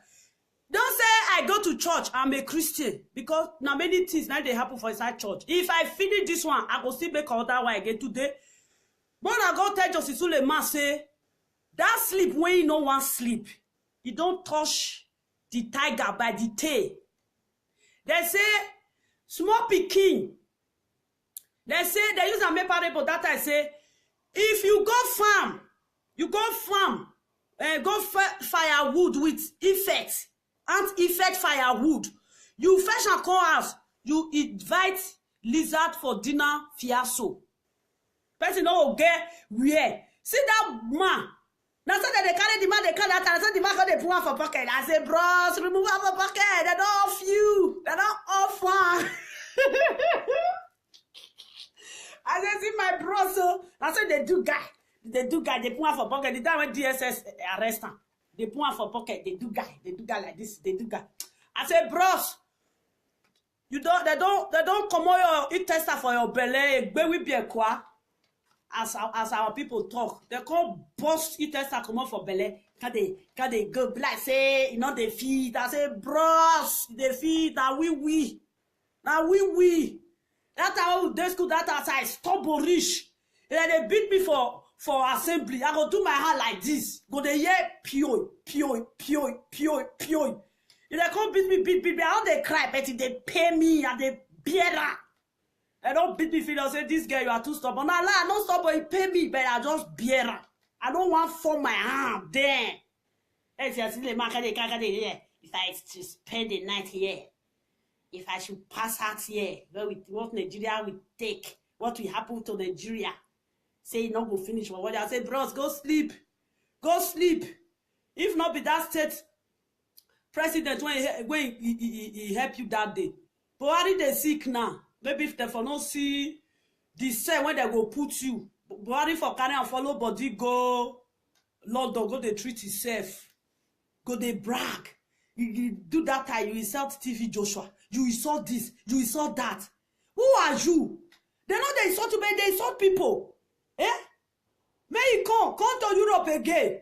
Don't say I go to church, I'm a Christian. Because now many things now they happen for inside church. If I finish this one, I go still make another one again today. But I go tell Justice Suleiman say, that sleep when you no want sleep, you don't touch the tiger by the tail. They say, small pikin. They say, they use a parable that I say, if you go farm, go firewood with effect. And effect firewood. You fetch and come house. You invite lizard for dinner fiasco. Person no get where. See that man. Now say that they carry the man, they carry that, and say the man they put one for pocket. I say, bros, remove one for pocket. They don't off you. They don't off one. I say, see my bros, so I say they do guy. They put one for pocket. The time when DSS arrest him. They put one for pocket, they do guy like this, they do guy. I say, bros, they don't come on your tester for your belly, as our people talk. They can't bust it tester come on for belly. Can they go like say, you know, they feed. I say, bros, they feed, now we. Now we. That time they school that outside, stop rich. And they beat me for assembly. I go do my hand like this. Go they hear pio. If they come beat me, I don't they cry, but if they pay me and they bear. They don't beat me, feel say this girl you are too stubborn. Nah, I don't stop, but he pay me, but I just bear. I don't want for my hand there. If I spend the night here, if I should pass out here, what Nigeria will take, what will happen to Nigeria? Say you not go finish for what I say, bros, go sleep. Go sleep. If not be that state president when he help you that day. Buhari they sick now. Maybe if they for not see the cell when they go put you. Buhari for carry and follow body go London, go they treat himself. Go they brag. You do that time, you insult TV Joshua. You insult this, you insult that. Who are you? They know they insult you, but they insult people. Eh? May he come to Europe again.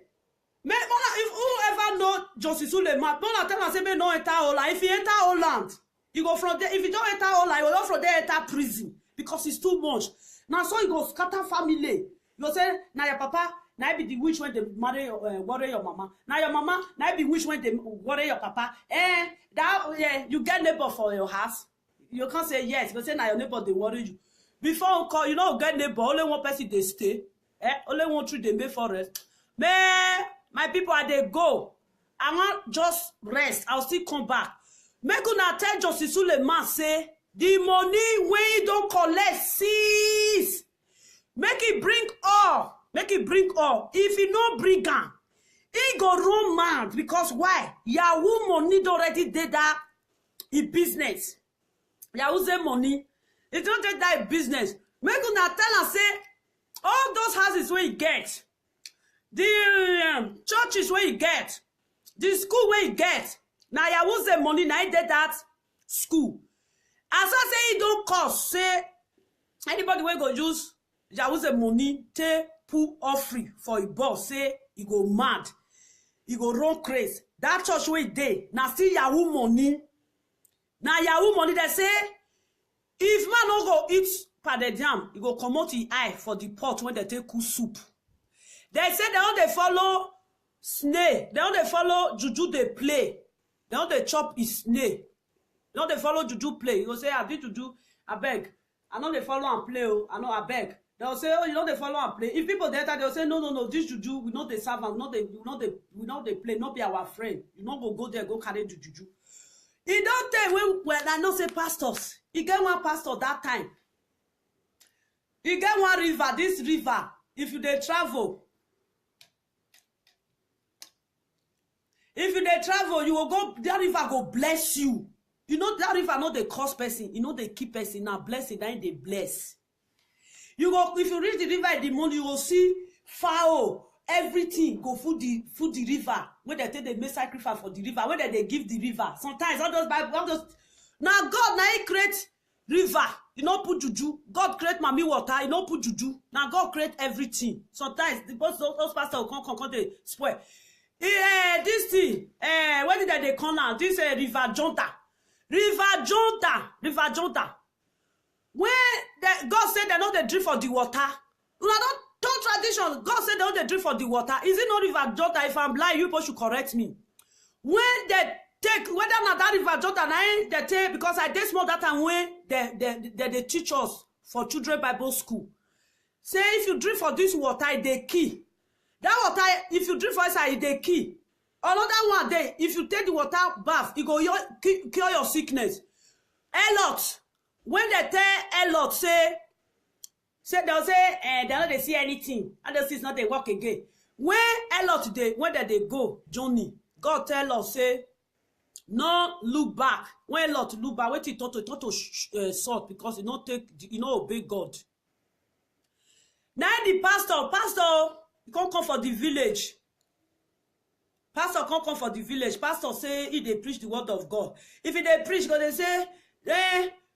If whoever know Justice Suleiman, don't tell us say no enter Holland. If he enter Holland, he go from there. If he don't enter Holland, he will go from there enter prison because it's too much. Now so he go scatter family. You say now your papa, now be the witch when they marry worry your mama. Now your mama, now be witch when they worry your papa. You get neighbor for your house. You can't say yes, but say now your neighbor they worry you. Before call, you know get neighbor. Only one person they stay. Only one tree they make forest. Man, my people are they go. I want just rest. I'll still come back. Make una tell Justice Suleiman say the money when you don't collect cease. Make it bring all. Make it bring all. If you no bring am, he go run mad because why? Yahoo money already did that in business. Yahoo say money. It don't take that in business. Make una tell and say all those houses where you get, the churches where you get, the school where you get. Now Yahoo say money. Now he did that school. As I say, it don't cost. Say anybody will go use Yahoo say money take put offering for a boss. Say he go mad, he go run crazy. That church where they now still Yahoo money. Now Yahoo money they say if man no go eat pounded yam, he go come out the eye for the pot when they take cool soup. They say they don't they follow snake. They don't they follow juju they play. They don't they chop his snake. They don't they follow juju play. You go say I did juju. I beg. I know they follow and play. Oh, I know I beg. They'll say, oh, you know they follow and play. If people there, they'll say, no, this juju, we know they serve and we know they play, not be our friend. You know go there, go carry juju. He don't tell when I know say pastors. He get one pastor that time. He get one river, this river. If you they travel, you will go, that river go bless you. You know that river not they cause person, you know they keep person now blessing, then they bless. You go if you reach the river in the morning, you will see fowl, everything go food the river. When they take the make sacrifice for the river, when they give the river. Sometimes all those now God now he create river, you know put juju. God create mommy water, you know put juju. Now God create everything. Sometimes those pastors will come they spoil. This thing, what did they call now? This river Jonta. River Jonta. When God said they know they drink for the water, don't tradition. God said they know they drink for the water. Is it not River Jonta? If I'm blind, you people should correct me. When they take, whether not that River Jonta, they take, because I did small that time when they teach us for children Bible school. Say if you drink for this water, they key. That water, if you drink for it, they key. Another one day, if you take the water bath, it go cure your sickness. A lot. When they tell a lot, say they'll say they don't see anything, and they see it's not they work again. When a lot when they go, Johnny, God tell us say, no look back. When a lot look back, wait till to sort because you know obey God. Now the pastor, he can't come for the village. Pastor can't come for the village. Pastor say he they preach the word of God. If they preach, God they say,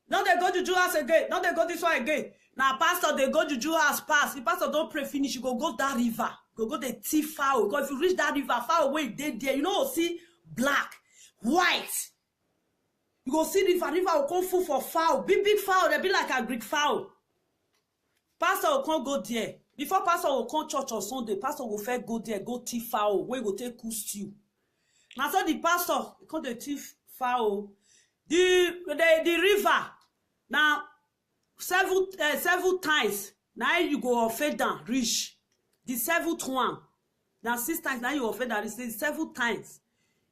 now they go to Jew house again. Now they go this one again. Now pastor they go to Jew house pass. If pastor don't pray finish, you go that river. Go the thief foul. Because if you reach that river far away, they there. You know see black, white. You go see river will come full for foul. Big foul. They be like a Greek foul. Pastor will come go there. Before pastor will come church on Sunday, pastor will first go there, go thief foul. Where go take cool stew. Now so the pastor come the thief foul. The river. Now, several times, now you go fade down, reach. The seventh one, Now 6 times, now you offend and say 7 times.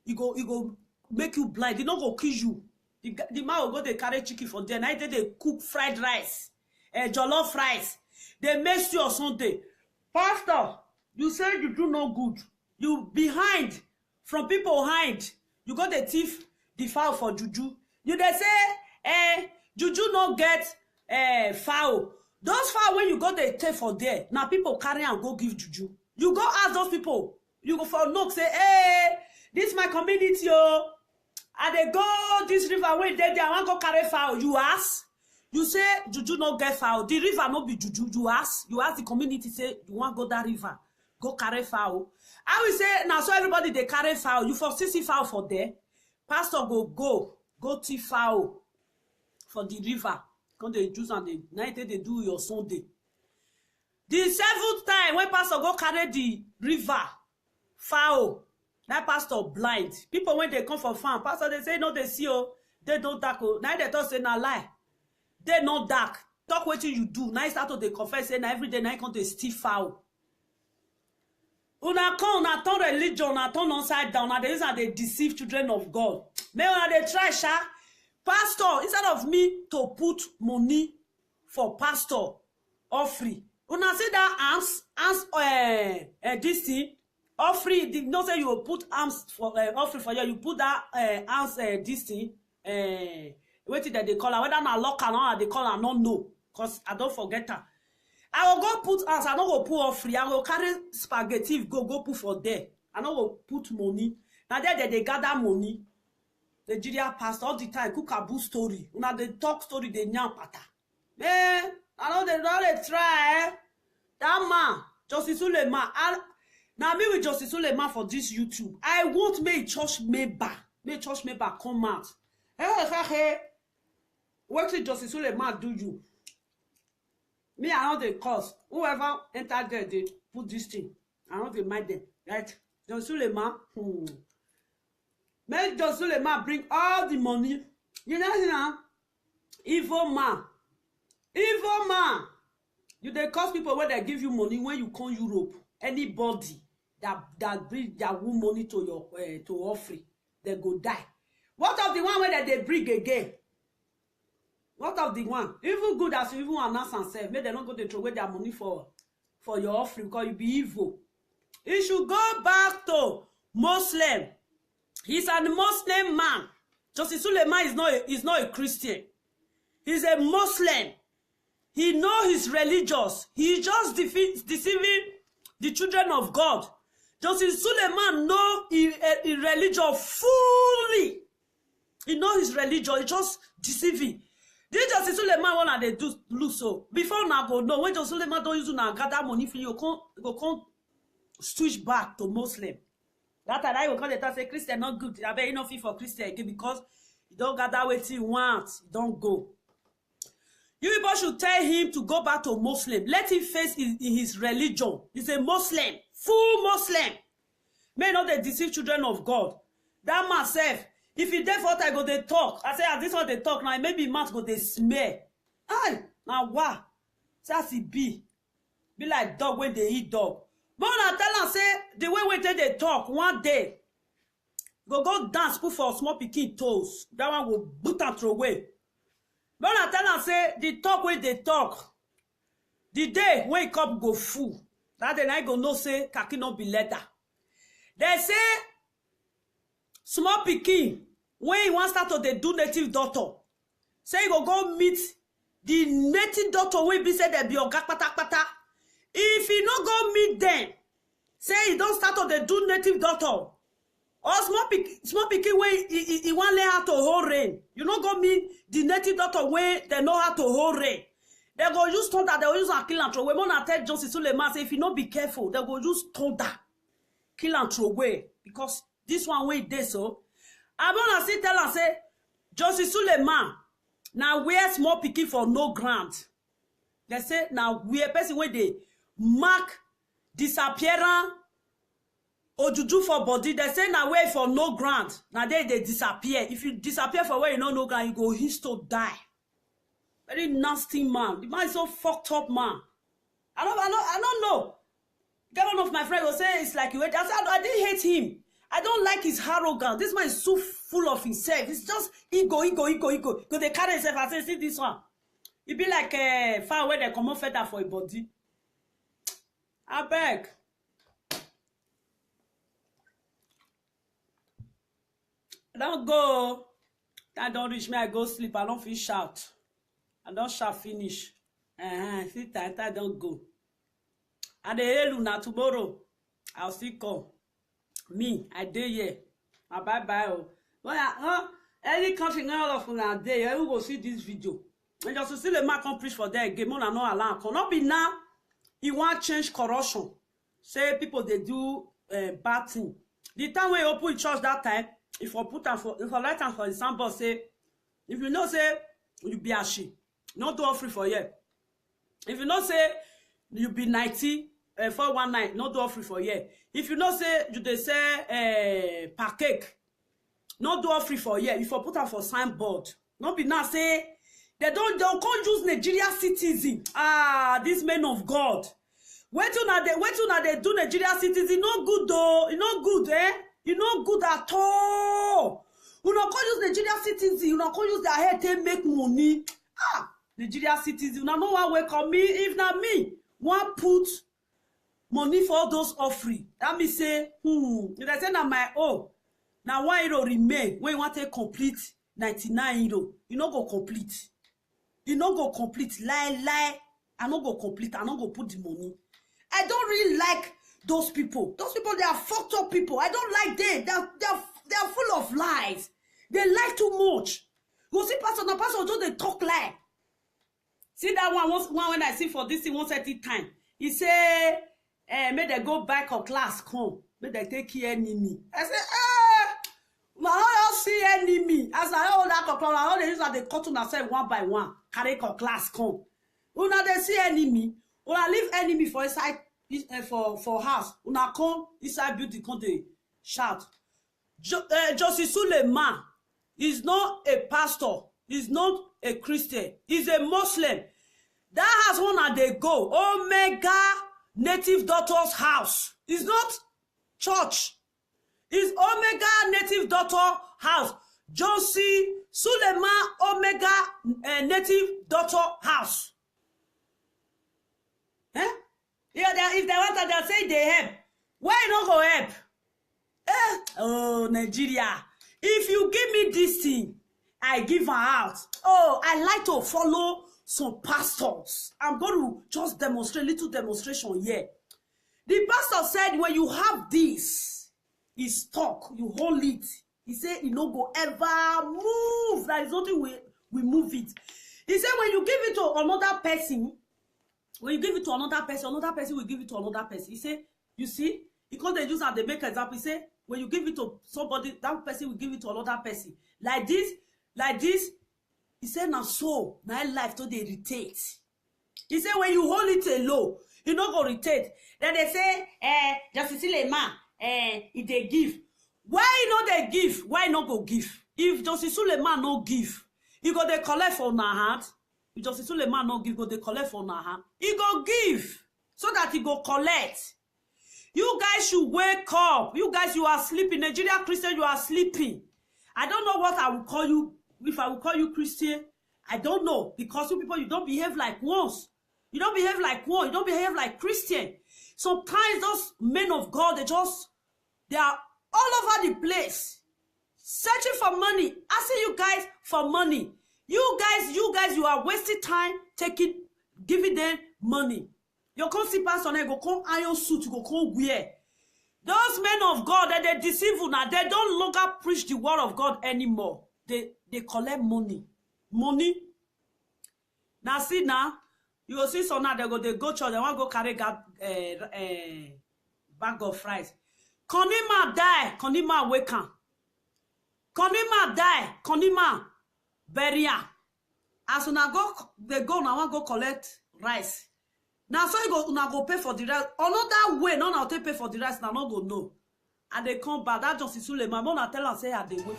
He go make you blind. He not go kill you. The man will go they carry chicken for there. Now they cook fried rice, jollof rice. They make stew or something. Pastor, you say you do no good. You behind from people behind. You got the thief the fowl for juju. You they say juju no get fowl. Those fowl when you go they take for there. Now people carry and go give juju. You go ask those people. You go for knock say, hey, this my community, oh. And they go this river where they I want go carry fowl. You ask. You say juju no get fowl. The river no be juju. You ask the community say you want go that river. Go carry fowl. I will say now so everybody they carry fowl. You for see fowl for there. Pastor go thief fowl for the river. Come they juice and the night they do your Sunday. The 7th time when pastor go carry the river fowl, that pastor blind. People when they come from farm, pastor they say no they see oh, they don't dark oh. Now they talk say na lie. They not dark. Talk what you do. Now start to they confess say na every day now come to steal fowl. Una come, una turn religion, una turn upside down, and they deceive children of God. May una they try, sha. Pastor, instead of me to put money for pastor offering, una say that arms, this thing, offering, no say you will put arms for offering for you put that arms, this thing, what did they call her? Whether na lock or not, they call her, not know, because I don't forget her. I will go put arms, I don't go put offering, I will carry spaghetti, go put for there. I don't go put money. Now there they gather money. Nigeria pastor all the time cook a boo story. Una they talk story they nyam pata. Eh, I know they try. That man, Justice Suleiman. Now me with Justice Suleiman for this YouTube. I want me church member come out. Hey, what did Justice Suleiman do you? Me, I know the cause. Whoever entered there, they put this thing. I know they mind them, right? Justice Suleiman. Make Justice Suleiman bring all the money. You know, evil man. Evil man. You they cause people when they give you money when you come Europe. Anybody that bring their own money to your to offering, they go die. What of the one where they bring again? What of the one? Even good as you even announce and say, may they not go to throw away their money for your offering because you be evil. You should go back to Muslim. He's a Muslim man. Justice Suleiman is not a Christian. He's a Muslim. He knows he's religious. He just deceiving the children of God. Justice Suleiman knows his religion fully. He knows his religion. He just deceiving. This Justice Suleiman one they do look so. Before now go no, when Justice Suleiman don't use now gather money for you, go switch back to Muslim. That time I will call it and say Christian not good. I bet you not fit for Christian again because you don't gather what you want. You don't go. You people should tell him to go back to Muslim. Let him face in his religion. He's a Muslim, full Muslim. May not they deceive children of God. That myself, if he there for I go they talk. I say as this one they talk now, maybe mouth go they smear. Aye, now what? That's it be like dog when they eat dog. But I tell them say the way they talk one day, go dance put for small pikin toes. That one will boot and throw away. But I tell them say the talk when they talk, the day when cup go full, that then I go no say kaki no be leather. They say small pikin when he wants start to they do native doctor, say he go meet the native doctor when be say they be oga pata. If he no go meet them, say he don't start to the do native doctor. Or small pikin way he want learn how to hold rain. You no go meet the native doctor way they know how to hold rain. They go use thunder, they go use and kill and throw away. When I tell Justice Suleiman say if you not be careful, they go use thunder, kill and throw away. Because this one way they so. I'm gonna still tell and say Justice Suleiman now where small pikin for no grant. They say now where person where they mark disappearance or juju for body. They say now wait for no grant. Now they disappear. If you disappear for where you know no grant, you go histo die. Very nasty man. The man is so fucked up man. I don't know. Get one of my friends will say it's like you hate. I said, I didn't hate him. I don't like his arrogance. This man is so full of himself. It's just ego. Because they carry himself. I say, see this one. It be like a far away they come on feather for a body. I beg. Don't go. I don't reach me. I go sleep. I don't feel shout. I don't shout finish. See that I don't go. And the hell now tomorrow. I'll still come. Me, I dey here. Bye bye. But any country now of una dey, you go see this video. And just to see the man come preach for there again, more than no alarm. Cannot be now. He want change corruption. Say people they do bad thing. The time when you open church that time, if I put for if I let for example say, if you know say you be ashamed, not do free for you. If you know say you be 90 419, not do free for you. If you know say you they say per cake, not do free for you. If I put for signboard, not be now say they don't use Nigeria citizen. These men of God. Wait till now they do Nigeria citizen. No good though. It's not good, eh? It's not good at all. You not use Nigeria citizen. You not use their head to make money. Nigeria citizen. Now no one welcome me. If not me, one put money for all those offering. That me say, if I say na my own, now €1 remain when you want to complete 99 €. You not go complete. You not go complete. Lie. I not go complete. I not go put the money. I don't really like those people. Those people, they are fucked up people. I don't like them. They're full of lies. They lie too much. You see, pastor just they talk lie. See that one when I see for this thing once at a time. He say, may they go back or class come. May they take care enemy. I say, I don't see enemy. As I hold that control, I don't use that they cut on themselves one by one. Carry or class come. Una they see enemy. Una leave enemy for inside for house. Una come inside building come they shout. Justice Suleiman is not a pastor. He's not a Christian. He's a Muslim. That house one they go. Omega Native Daughter's house. It's not church. It's Omega Native Daughter house. Josie Suleiman Omega Native Daughter house. Yeah, if they want to, they'll say they help. Why not go help? Oh, Nigeria. If you give me this thing, I give her out. Oh, I like to follow some pastors. I'm going to just demonstrate, little demonstration here. The pastor said, when you have this, it's talk, you hold it. He said, you no go ever move. There is nothing we move it. He said, when you give it to another person, will give it to another person will give it to another person. He said, you see, because they use and they make example, he said, when you give it to somebody, that person will give it to another person. Like this, he said, now so, my life to they irritate. He said, when you hold it low, you not go irritate. Then they say, Justice Suleiman, if they give. Why not they give? Why not go give? If Justice Suleiman no give, you go they collect for our hand. If Justice Suleiman no give, go they collect for our hand. He go give, so that he go collect. You guys should wake up. You guys, you are sleeping. Nigeria Christian, you are sleeping. I don't know what I will call you. If I will call you Christian, I don't know. Because you people, you don't behave like ones. You don't behave like one. You don't behave like Christian. Sometimes those men of God, they are all over the place. Searching for money. Asking you guys for money. You guys, you are wasting time giving them money. You come see pastor, you go come iron suit, you go come wear. Those men of God, they deceive you now. They don't longer preach the word of God anymore. They collect money. Money. Now see now, you will see some now, they go church, they want to go carry bag of fries. Konima die, Konima awaken. Konima die, Konima bury am. As una go, they go now want go collect rice. Now so you go una go pay for the rice. Another way, no take pay for the rice, now no go know. And they come back. That Justice Suleiman, I tell her say they wait.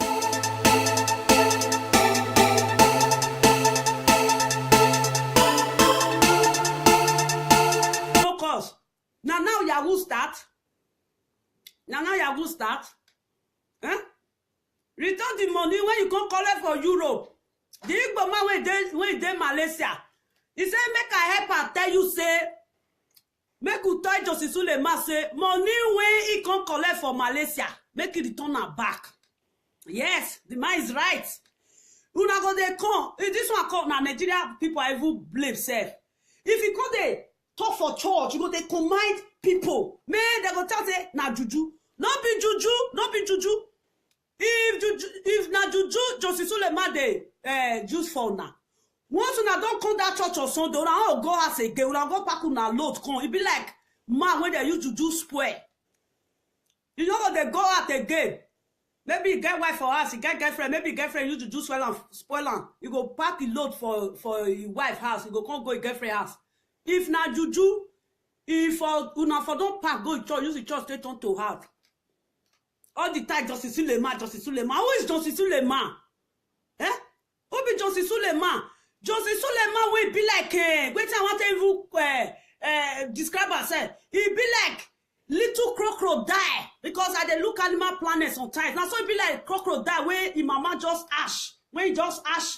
Focus. Now Yahoo Now you go start. Huh? Return the money when you come collect for Europe. The Igbo man when they Malaysia. He say, make I help and tell you, say, make you tell Justice Suleiman, say, money when he come collect for Malaysia, make it return her back. Yes, the man is right. Una go they come. This one come now, Nigeria people are even blame self. If you go they talk for church, you go they command people. May they go tell say, na juju. Not be juju, not be juju. If na juju, Justice Suleiman they juice for now. Once una don't come that church or Sunday, una go house again, una go pack una load come. It be like man when they use juju spoil. You know what they go out again. Maybe you get wife for house, you get girlfriend, maybe girlfriend use juju spoil am. You go pack the load for your wife house, you go come go your girlfriend house. If na juju, if una for don't pack, go church, use the church straight on to house. All the time, Justice Suleiman, Justice Suleiman. Who is Justice Suleiman? Eh? Who be Justice Suleiman? Justice Suleiman will be like, wait, I want to even describe herself. He be like little crocodile because I dey look Animal Planet sometimes. Now so it be like crocodile where his mama just ash, when he just ash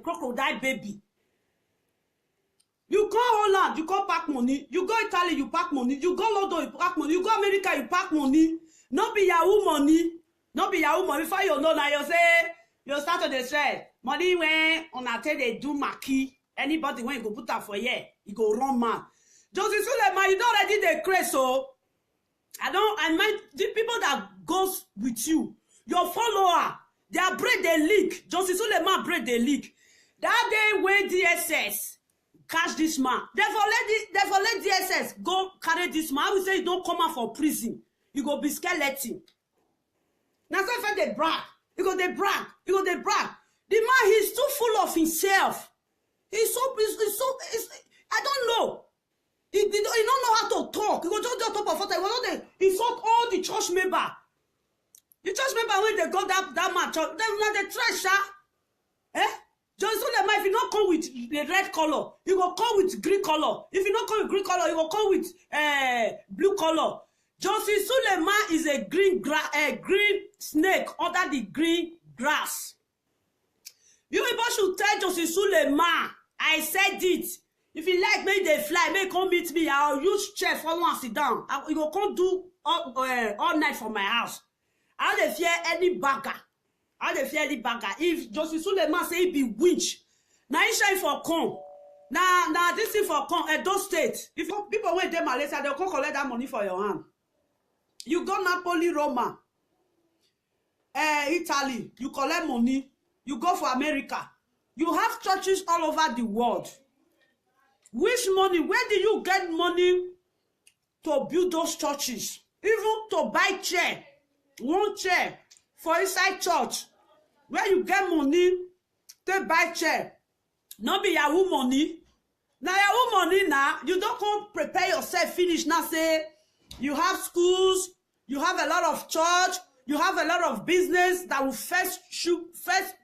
crocodile baby. You go Holland, you go pack money. You go Italy, you pack money. You go London, you pack money. You go America, you pack money. No be Yahoo money. No be Yahoo money. Before you know now, you say you start to say money when on a tell they do maki. Anybody when you go put that for here, you go run man. Justice Suleiman, you don't already the craze, so I mind the people that goes with you, your follower, their bread they leak. Justice Suleiman bread they leak. That day when DSS catch this man, therefore let DSS go carry this man. I will say you don't come out for prison. You go be skeleton. Now so if they brag, you go they brag, you go they brag. The man, he's too full of himself. He's so I don't know. He don't know how to talk. He go just on top of what he insult all the church member. The church member when they go that man church, they trash, eh? Justice Suleiman, if you don't come with the red color, you go come with green color. If you don't come with green color, you go come with blue color. Justice Suleiman is a green snake under the green grass. You people should tell Justice Suleiman, I said it. If you like, make they fly, make come meet me. I'll use chair for one sit down. You go come do all night for my house. I don't fear any bagger. I don't fear any bagger. If Justice Suleiman say he be winch, now he shine for come. Now this thing for come. Those states. If people went to Malaysia, they'll come collect that money for your hand. You go Napoli, Roma, Italy. You collect money. You go for America. You have churches all over the world. Which money? Where do you get money to build those churches? Even to buy chair, one chair for inside church. Where you get money to buy chair? Not be Yahoo money. Now Yahoo money now, you don't come prepare yourself finish now say you have schools, you have a lot of church, you have a lot of business that will first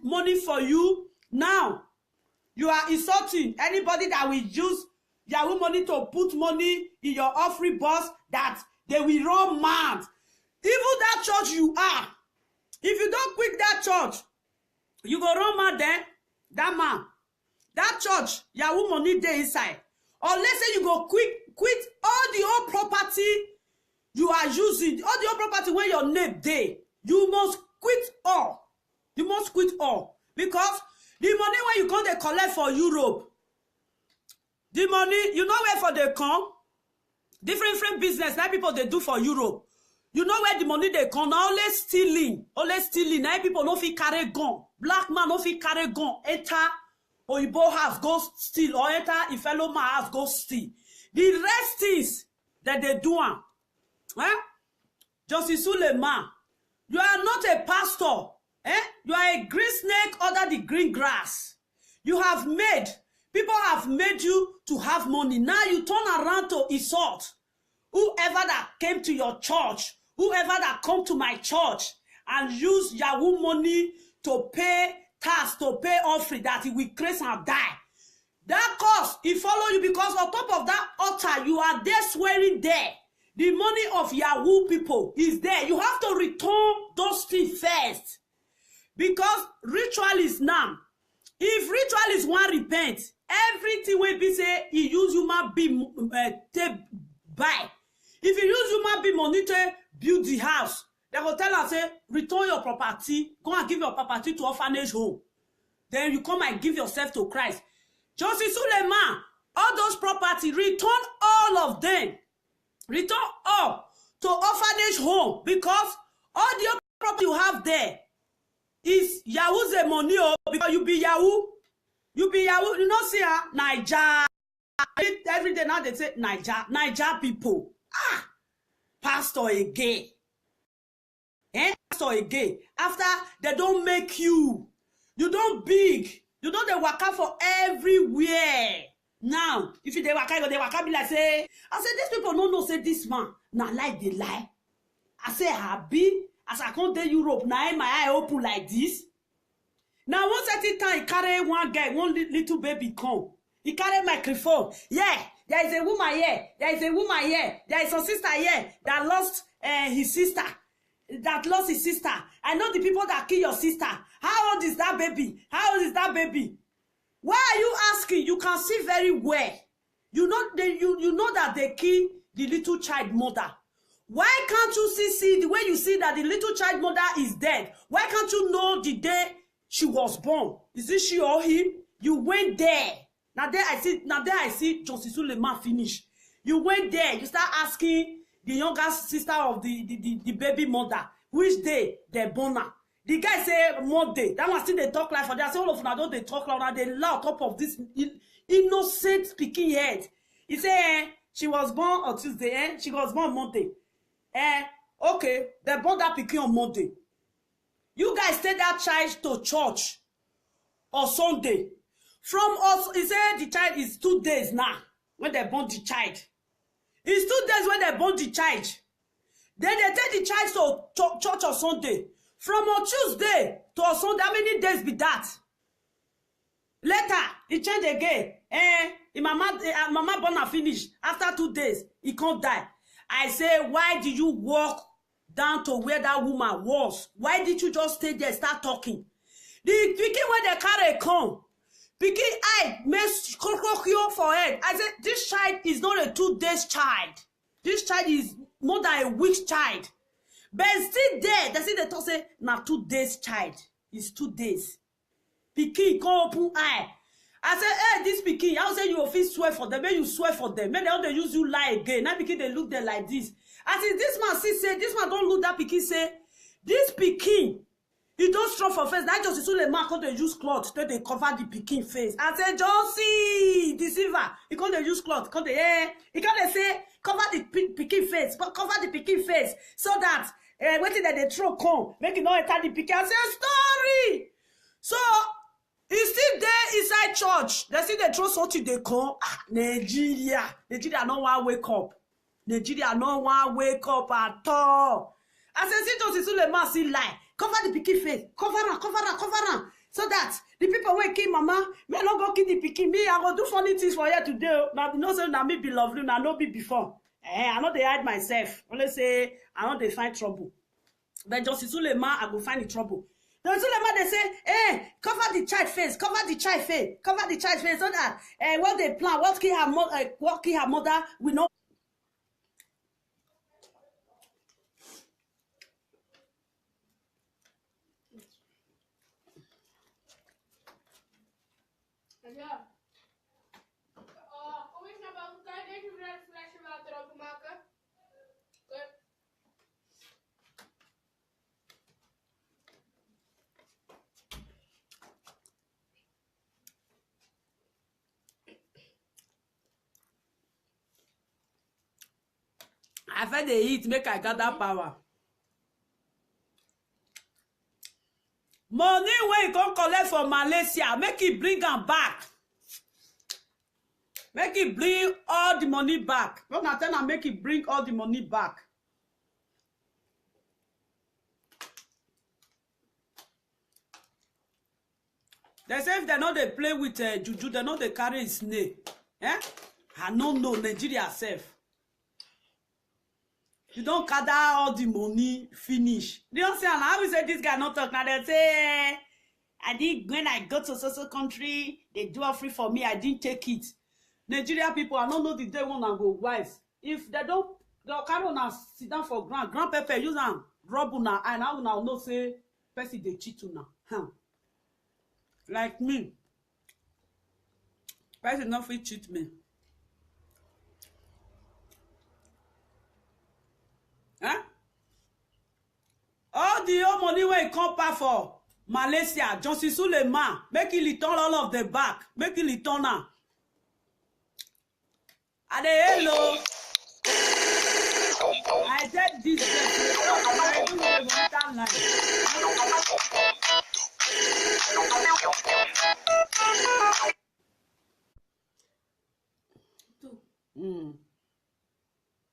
money for you. Now, you are insulting anybody that will use Yahoo money to put money in your offering box that they will run mad. Even that church you are, if you don't quit that church, you go run mad then, that man. That church, Yahoo money there inside. Or let's say you go quit all the old property you are using, all the old property where your name there. You must quit all. You must quit all. Because the money when you come they collect for Europe, the money, you know where for they come? Different business that people they do for Europe. You know where the money they come? Now always stealing. Now people no fit carry gun. Black man no fit carry gun. Enter Oyibo house, go steal. Or enter a fellow man house, go steal. The rest is that they do. Eh? Justice Suleiman, you are not a pastor. Eh? You are a green snake under the green grass. People have made you to have money. Now you turn around to insult whoever that came to your church, whoever that come to my church and use Yahoo money to pay tax, to pay offering that he will crash and die. That cause, he follow you because on top of that altar, you are there swearing there. The money of Yahoo people is there. You have to return those things first. Because ritualists now, if ritualists want repent, everything will be say he use human being to buy. If you use human being money to build the house, they will tell us say return your property, go and give your property to orphanage home. Then you come and give yourself to Christ. Josie Suleiman, all those property, return all of them. Return all to orphanage home, because all the property you have there is Yahoo's money, because you be Yahoo. You be Yahoo. You know, see her, Niger. Every day now they say Niger people. Ah, pastor again. Pastor again. After they don't make you don't big. You know they work out for everywhere. Now, if you they work be like say, I say these people don't know say this man. Now like they lie. I say happy as I come to Europe. Now my eye open like this. Now one certain time he carry one guy, one little baby come. He carry microphone. Yeah, there is a woman here. There is a woman here. There is a sister here that lost his sister. That lost his sister. I know the people that kill your sister. How old is that baby? How old is that baby? Why are you asking? You can see very well. You know that they kill the little child mother. Why can't you see the way you see that the little child mother is dead? Why can't you know the day she was born? Is it she or him? You went there. Now there I see Josie Suleiman finish. You went there. You start asking the younger sister of the baby mother, which day they born her. The guy say Monday. That one still they talk like for that. I say all of them don't they talk like now. They lie on top of this innocent speaking head. He say she was born on Tuesday. She was born Monday. Okay, they born that pikin on Monday. You guys take that child to church on Sunday. From us, he said the child is 2 days now when they born the child. It's 2 days when they born the child. Then they take the child to church on Sunday. From on Tuesday to on Sunday, how many days be that? Later, he change again. Mama born and finish. After 2 days, he can't die. I say, why did you walk down to where that woman was? Why did you just stay there and start talking? The pikin when they carry come, pikin eye makes crocodile for head. I said, this child is not a 2 days child. This child is more than a week child. But still there, they say they talk say, now 2 days child. It's 2 days. Pikin come open eye. I say, hey, this pikin, I say you often swear for them. When you swear for them, when they use you lie again. Now pikin, they look there like this. As if this man say, this man don't look that pikin say, this pikin, he don't strong for face. That just so the man can't use cloth so they cover the pikin face. I say, Josie, deceiver. He can't use cloth. He can't say, cover the pikin face, but cover the pikin face so that waiting that they throw come, make it not enter the pikin. I say, story. So, he's still there inside church. They see they throw something, they come. Nigeria no one wake up. Nigeria no one wake up at all. I say, see Josie Suleiman see lie. Cover the pikin face. Cover am. So that the people will kill mama, may not go kill the pikin. Me, I will do funny things for you today. Now, no say na me be lovely, now no be before. I know they hide myself. Only say, I know they find trouble. But Josie Suleiman, I go find the trouble. Then Suleiman, they say, cover the child face, so that what they plan, what kill her mother, we know. Ja. Kom eens naar buiten. Kan je deze flesje water openmaken? Oké. I feel they eat, make I gather power. Money wey you come collect for Malaysia, make it bring am back. Make it bring all the money back. Don't tell am make it bring all the money back. They say if they know they play with juju, they know they carry snake. I don't know Nigeria self. You don't gather all the money, finish. You don't say, how we say this guy not talk? Now they say, I did when I go to social country, they do a free for me. I didn't take it. Nigeria people, I don't know the day one and go wise. If they don't, they'll carry on and sit down for grand pepper, use them, rub una, and I will now know say, person they cheat una. Like me. Person not fit cheat me. Huh? All the old money wey come back for Malaysia, Johnson Suleiman, make he return all of the back. Make he return am. And hello. I said this I don't know that line.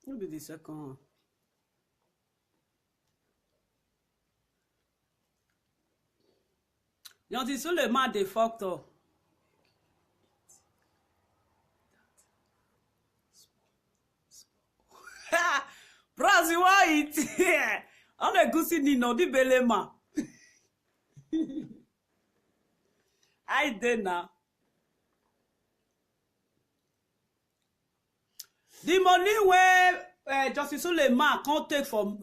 Who be the second one? Johnson Suleiman dey fucked up. Bros, you want it? On a goosey nino, di belema. I did now. The money where Justice Suleiman can't take from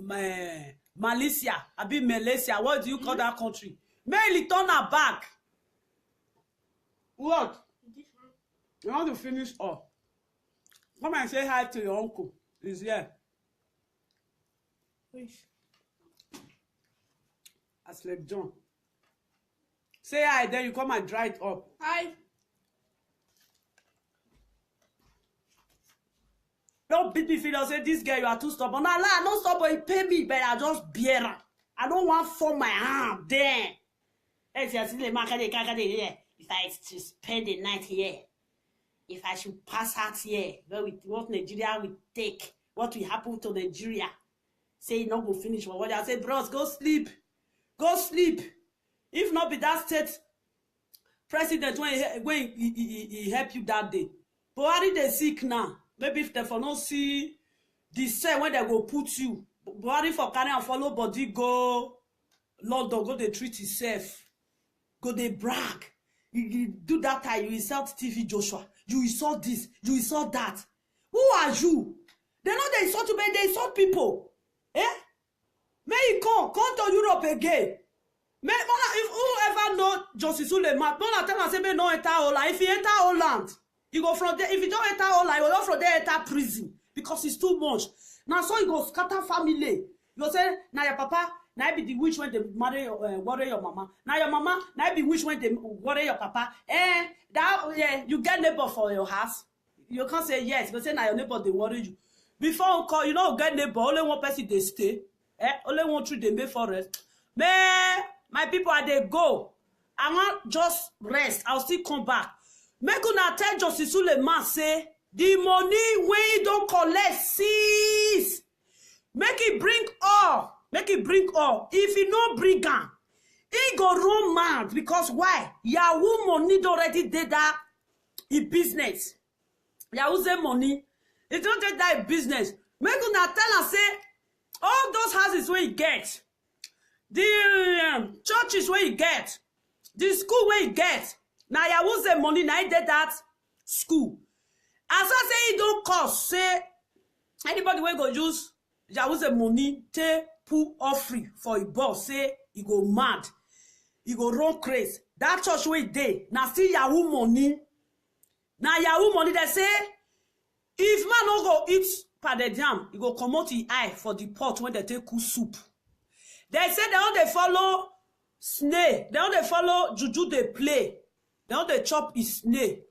Malaysia, Malaysia, what do you call that country? May he turn her back. What? You want to finish up? Come and say hi to your uncle. He's here. I slept John. Say hi, then you come and dry it up. Hi. Don't beat me if you don't say this girl, you are too stubborn. No, I'm not stubborn, he pay me, but I just bear her. I don't want for my hand there. If I should spend the night here, if I should pass out here, what Nigeria will take, what will happen to Nigeria? Say not go finish what I say, bros, go sleep. Go sleep. If not be that state president when he help you that day. Buhari they sick now. Maybe if they for not see the same when they go put you. Buhari for carry and follow body go London, go they treat himself. Go they brag. You do that time, you insult TV Joshua. You insult this, you insult that. Who are you? They know they insult you, but they insult people. Eh? May he come to Europe again. May if whoever know Justice Suleiman, don't tell us say may no enter Holland. If he enter Holland, you go from there. If you don't enter Holland, you go from there enter prison because it's too much. Now so you go scatter family. You go say now your papa. Now be the witch when they marry worry your mama. Now your mama, now be witch when they worry your papa. You get neighbor for your house. You can't say yes, but say now your neighbor they worry you. Before you call, you know get neighbor, only one person they stay. Only one tree they make forest. Man, my people are they go. I want just rest. I'll still come back. Make una tell Justice Suleiman say the money when you don't collect cease. Make it bring all. Make it bring all. If you no bring am, he go run mad because why? Yahoo money already did that in business. Yahoo say money. It don't take that in business. Make una tell am say all those houses where you get, the churches where you get, the school where you get. Now Yahoo say money. Now he did that school. As I say, it don't cost. Say anybody will go use Yahoo say money take put offering for a boss, say he go mad, he go run crazy. That church where they now see Yahoo money. Now Yahoo money they say if man no go eat pounded yam, he go come out the eye for the pot when they take cool soup. They say they don't they follow snake, they don't they follow juju they play, they don't they chop his snake,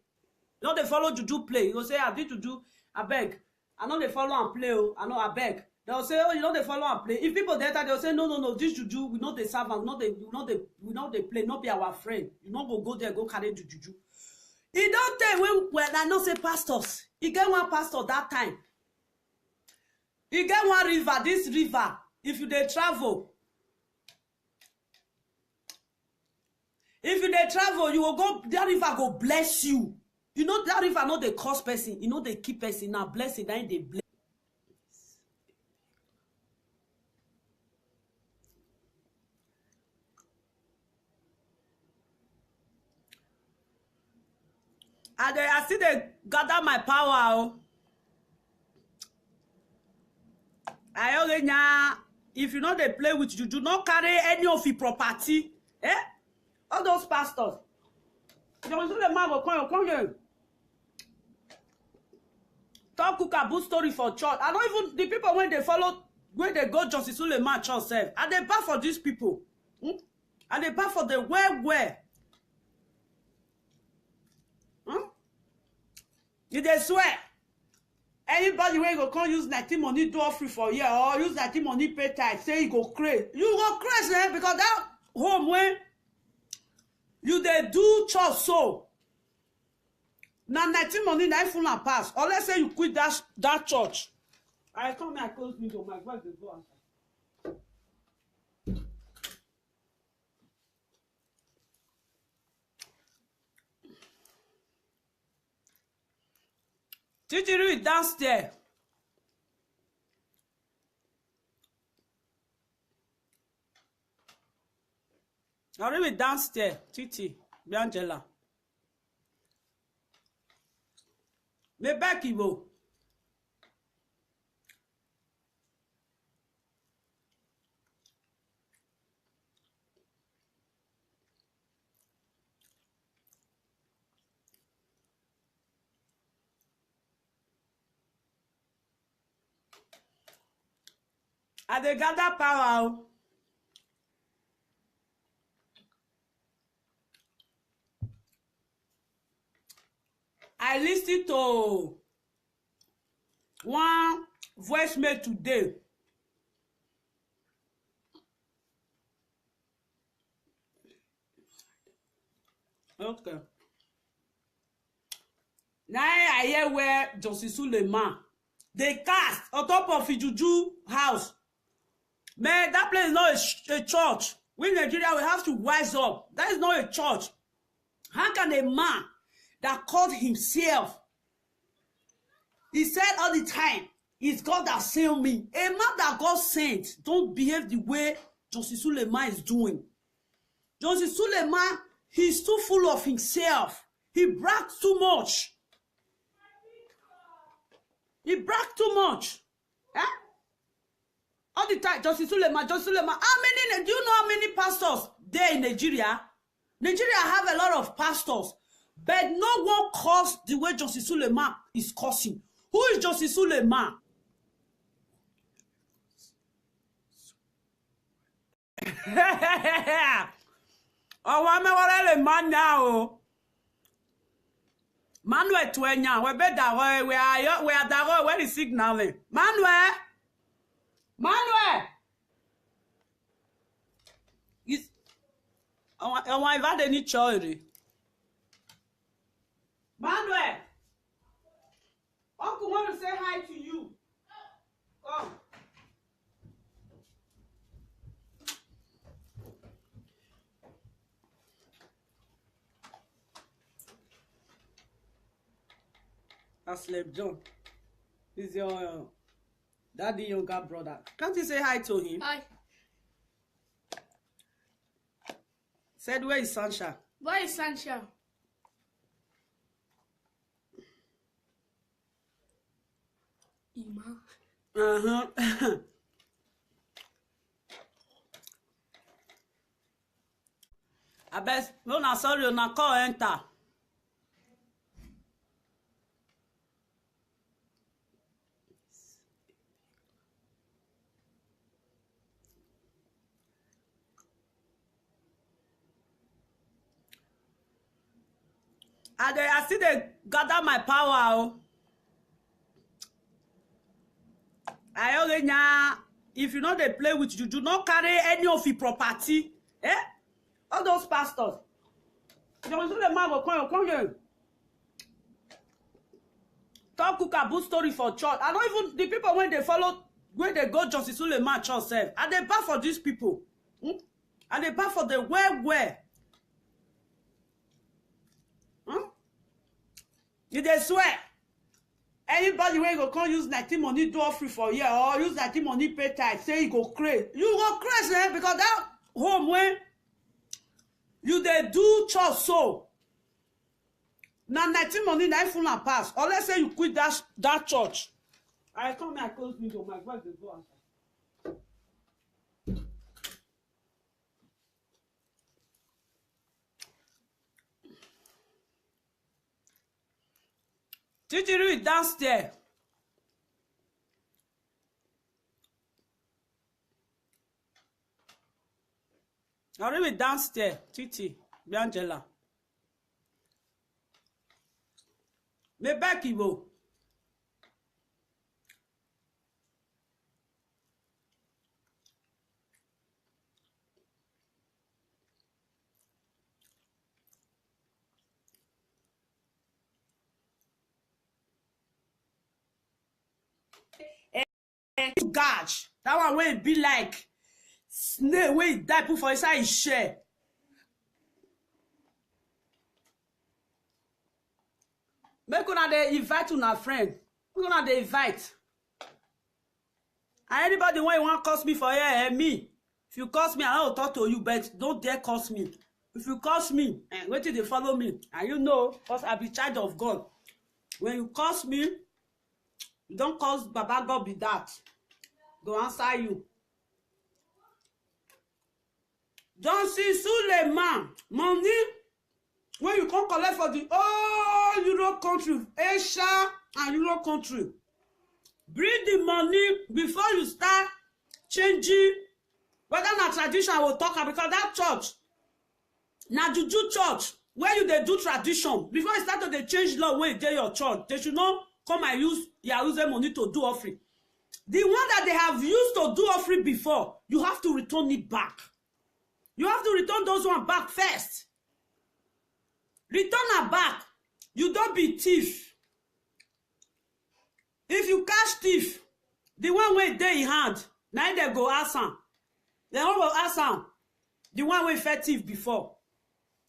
they don't they follow juju play. You go say I did juju, I beg. I know they follow and play. Oh, I know I beg. They'll say, oh, you know they follow and play. If people there, they'll say, no, this juju, we know they serve and we know they play, not be our friend. You know go there, go carry the juju. He don't tell when I know say pastors. He get one pastor that time. He get one river, this river. If you they travel, you will go, that river go bless you. You know that river not they cause person, you know they keep person now blessing, then they bless. I still dey gather my power. Oh. I only now, if you know they play with you, do not carry any of your property. Eh? All those pastors. You see the man will come here. Talk Kukaboo story for church. I don't even, the people when they follow, when they go Justice Suleiman church self, and they bad for these people. And they bad for the where. You they swear. Anybody when go come use 19 money do free for year or use 19 money pay tithe, say you go crazy. You go crazy, eh? Because that home when you they do church so. Now 19 money na full and pass. Or let's say you quit that church. I come here, I close window, my wife will go outside. Titiru is downstairs. I really downstairs. Titi, Angela. Me back Ibo. I dey gather power. I listened to one voicemail today. Okay. Now I hear where Justice Suleiman they cast on top of Ijuju house. Man, that place is not a church. We in Nigeria, we have to wise up. That is not a church. How can a man that called himself, he said all the time, it's God that sent me. A man that God sent don't behave the way Justice Suleiman is doing. Justice Suleiman, he's too full of himself. He brags too much. He brags too much. Eh? All the time, Justice Suleiman. How many, do you know how many pastors there in Nigeria? Nigeria have a lot of pastors, but no one calls the way Justice Suleiman is cursing. Who is Justice Suleiman? Oh, I'm a man now. Manuel Twenya, we better we are that where is signaling. Manuel. Is I want to any child. Manuel. Uncle want to say hi to you. Come. I slept John. He's your daddy younger brother. Can't you say hi to him? Hi. Said where is Sunshine? Where is Sunshine? Ima. Uh-huh. I bet no na sorry na call enter. I still dey gather my power. I only now, if you know they play with you, do not carry any of your property. Eh? All those pastors. You see the man will come here. Talk Kukaboo story for church. I don't even, the people when they follow, when they go Justice Suleiman church self, and they bad for these people. And they bad for the where. You they swear. Anybody when go come use 19 money do free for year or use 19 money pay tithe, say you go crazy. You go crazy, eh? Because that home when you they do church so. Now 19 money, na full and pass. Or let's say you quit that church. I come here, I close window, my wife will go outside. Titiru is downstairs. Already downstairs, Titi, Angela. Me back Ibo. Gouge. That one will be like snake wey die put for inside his share. Make una dey invite una friend. Make una dey invite. And anybody when you want to curse me for here, me. If you curse me, I don't talk to you, but don't dare curse me. If you curse me, wait till they follow me. And you know, because I be child of God. When you curse me, you don't curse Baba God be that. Go answer you. Johnson Suleiman, money when you come collect for the whole Europe country, Asia and Europe country. Bring the money before you start changing whether na tradition I will talk about, because that church na juju church where you dey do tradition. Before you start to dey change law when you dey your church, they should not come and use money to do offering. The one that they have used to do offering before, you have to return it back. You have to return those one back first. Return her back. You don't be thief. If you catch thief, the one wey dey in hand, now they go ask am. They don't go ask am. The one wey fed thief before.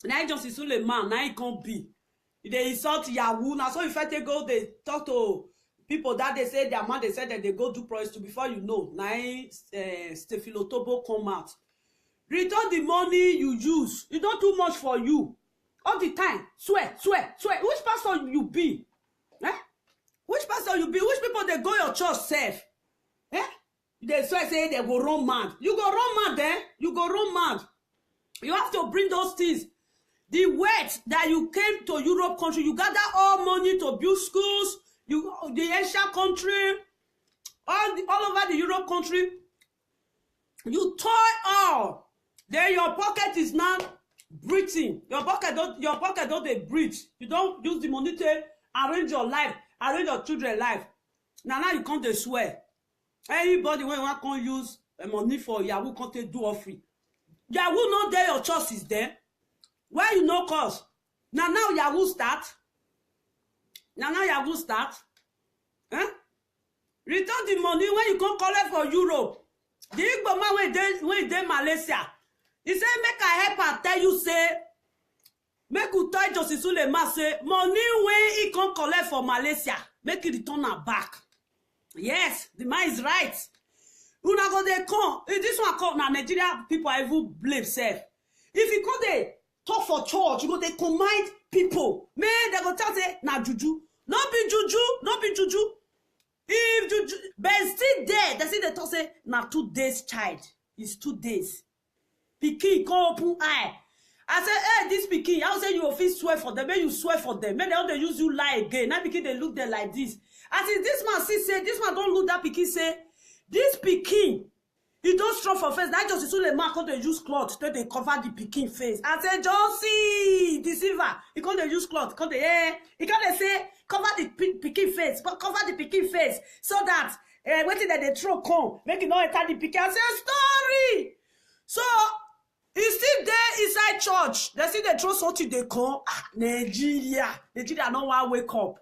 Now just is only man. Now he can't be. They insult Yahoo. Now so if I take go, they talk to people that they say their man. They said that they go do price to before you know. Now Stephilotobo come out. Return the money you use. It's not too much for you. All the time. Swear. Which pastor you be? Eh? Which pastor you be? Which people they go your church safe? Eh? They swear say they go run mad. You go run mad then. You go run mad. You have to bring those things. The weight that you came to Europe country, you gather all money to build schools, the Asia country, all over the Europe country. You toy all. Then your pocket is now breathing. Your pocket don't they breathe. You don't use the money to arrange your life, arrange your children's life. Now you can't swear. Anybody when you want to use money for Yahoo can't do offering. Yahoo not there, your church is there. Why you no cause? Now Yahoo start. Now Yahoo start. Huh? Return the money when you come collect for Europe. The Igbo man when they Malaysia. He say make I help and tell you say make you tell Johnson Suleiman say money when he come collect for Malaysia make it return her back. Yes, the man is right. Una go dey come. If this one come now, Nigeria people are even blame self. If you come dey talk for church, you go dey command people. Man, they go tell say na juju. No be juju, no be juju. If juju, but still there, they say they talk say na 2 days child. It's 2 days. Pikin come open eye. I say, hey, this pikin, I say you fit swear for them. May you swear for them. May they don't use you lie again. Now pikin they look there like this. As if this man see say, this man don't look that pikin say, this pikin, he don't strong for face. That just the man they use cloth to they cover the pikin face. I say, Josie, deceiver. He can't they use cloth. Can't they? He can't they say cover the pikin face, but cover the pikin face so that waiting that they throw come, make it not enter the pikin. I say story. So. He's still there inside church. They see they throw something they come. Nigeria no want wake up.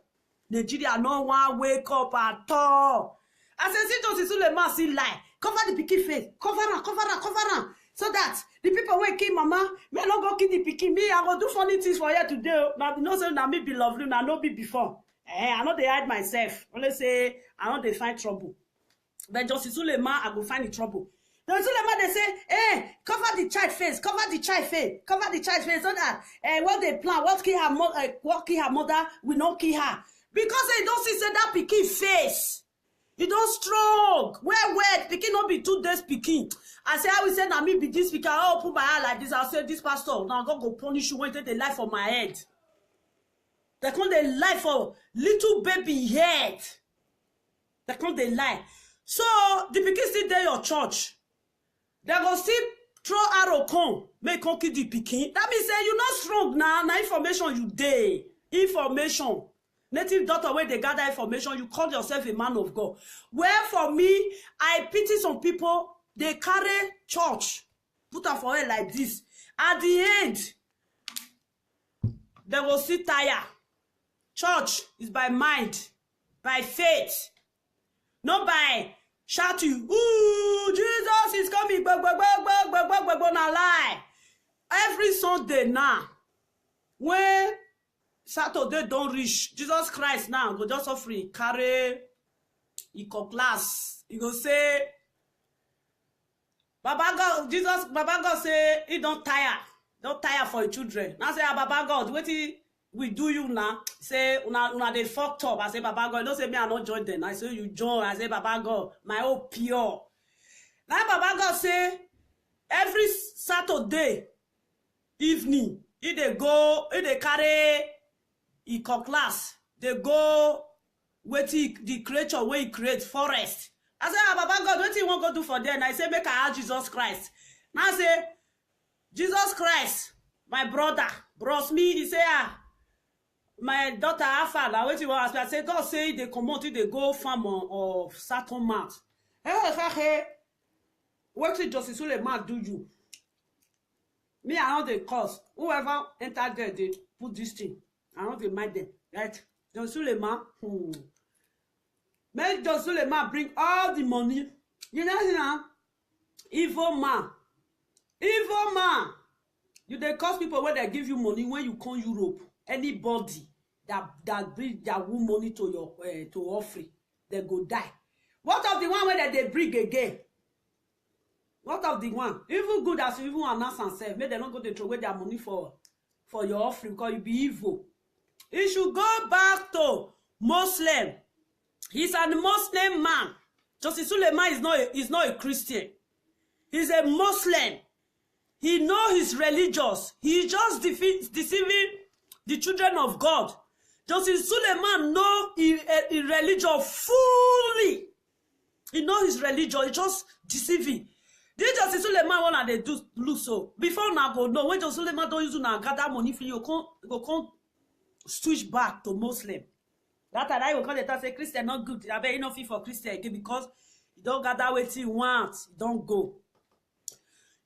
Nigeria no want wake up at all. I said, see Johnson Suleiman see lie. Cover the pikin face. Cover her. So that the people will kill mama, may not go kill the pikin. Me, I will do funny things for you today. Now, no say na me be lovely, now no be before. I know they hide myself. Only say, I know they find trouble. But Johnson Suleiman, I go find the trouble. Josie Suleiman, they say, hey, cover the child face, cover the child face, cover the child face, so that what they plan, what kill her mother, we not kill her. Because they don't see say that pikin face. You don't strong. Where pikin not be 2 days pikin. I say, I will say, now me be this pikin. I'll put my eye like this. I'll say, this pastor, now God go punish you when they take the life for my head. They come the life for little baby head. They come the lie. So, the pikin still there your church. They go still throw arrow come. Make come kill the pikin. That means say, you not strong now. Now information you dey. Information. Native daughter, where they gather information, you call yourself a man of God. Where for me, I pity some people, they carry church, put her for her like this. At the end, they will see tire. Church is by mind, by faith, not by shouting, ooh, Jesus is coming, na lie. Every Sunday now, when Saturday don't reach, Jesus Christ now go just so free, carry, he go class, he go say, Baba God, Baba God say, he don't tire for your children. Now say, Baba God, what we do you now? Say, una they fucked up. I say, Baba God, don't say me I not join them. I say, you join. I say, Baba God, my own pure. Now Baba God say, every Saturday evening, if they carry eco class, they go with the creature where he create forest. I say, Baba God, what you want to go do for them? I say, make I ask Jesus Christ. Now I say, Jesus Christ, my brother, bros me, he say, my daughter Alpha, now what you want to ask? I say, God say they come out, they go farm of Saturn Mount. Hey, what did Josie Suleiman do you? Me, I know the cause. Whoever entered there, they put this thing. I know they mind them, right? Josie Suleiman, make Josie Suleiman bring all the money. You know, evil man. Evil man. You they cause people when they give you money when you come Europe. Anybody that bring their womb money to your to offering, they go die. What of the one where they bring again? What of the one? Even good as you even announce and say, may they not go to throw away their money for your offering because you be evil. You should go back to Muslim. He's a Muslim man. Josie Suleiman is not a Christian. He's a Muslim. He know he's religious. He just deceiving the children of God. Josie Suleiman know he religion fully. He know his religion. He just deceiving. This Josie Suleiman one they do look so. Before now go no, when Josie Suleiman don't use now gather money for you, come switch back to Muslim. That time I will call it and say Christian not good. I bet you not fit for Christian again because you don't gather what you want. You don't go.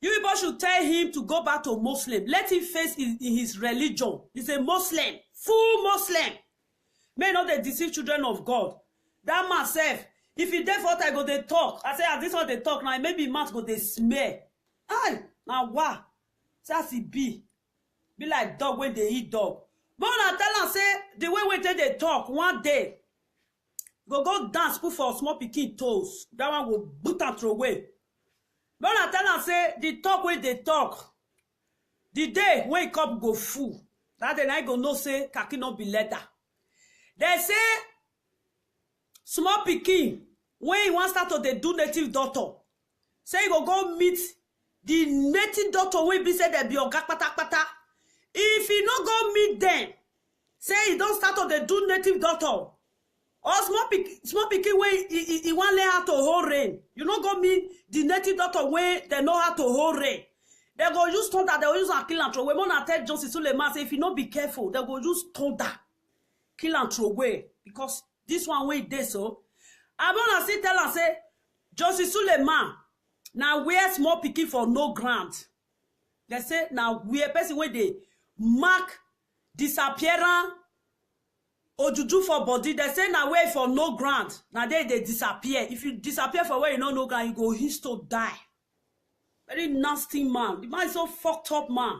You people should tell him to go back to Muslim. Let him face in his religion. He's a Muslim, full Muslim. May not they deceive children of God. That man self, if he there for I go they talk. I say, as this one they talk now, maybe mouth go they smear. Aye, now what? That's it be like dog when they eat dog. But I tell them say the way they talk one day, go dance put for small pikin toes. That one will boot and throw away. But I tell them say the talk when they talk, the day when it come go full. That then I go no say kaki not be letter. They say small pikin when he wants start to they do native doctor. Say you go meet the native doctor when be say they be oga pata. If he not go meet them, say he don't start to they do native doctor. Or small pikin when he want learn how to hold rain. You not go meet the native doctor when they know how to hold rain. They go use thunder, they go use and kill and throw away. When I tell Josie Suleiman, say if you not be careful, they go use thunder, kill and throw away. Because this one way they so. I'm gonna say tell and say, Josie Suleiman, now where small pikin for no grant. They say now where person where they mark disappearance or juju for body. They say now where for no grant. Now they disappear. If you disappear for where you know no grant, you go histo die. Very nasty man. The man is so fucked up, man.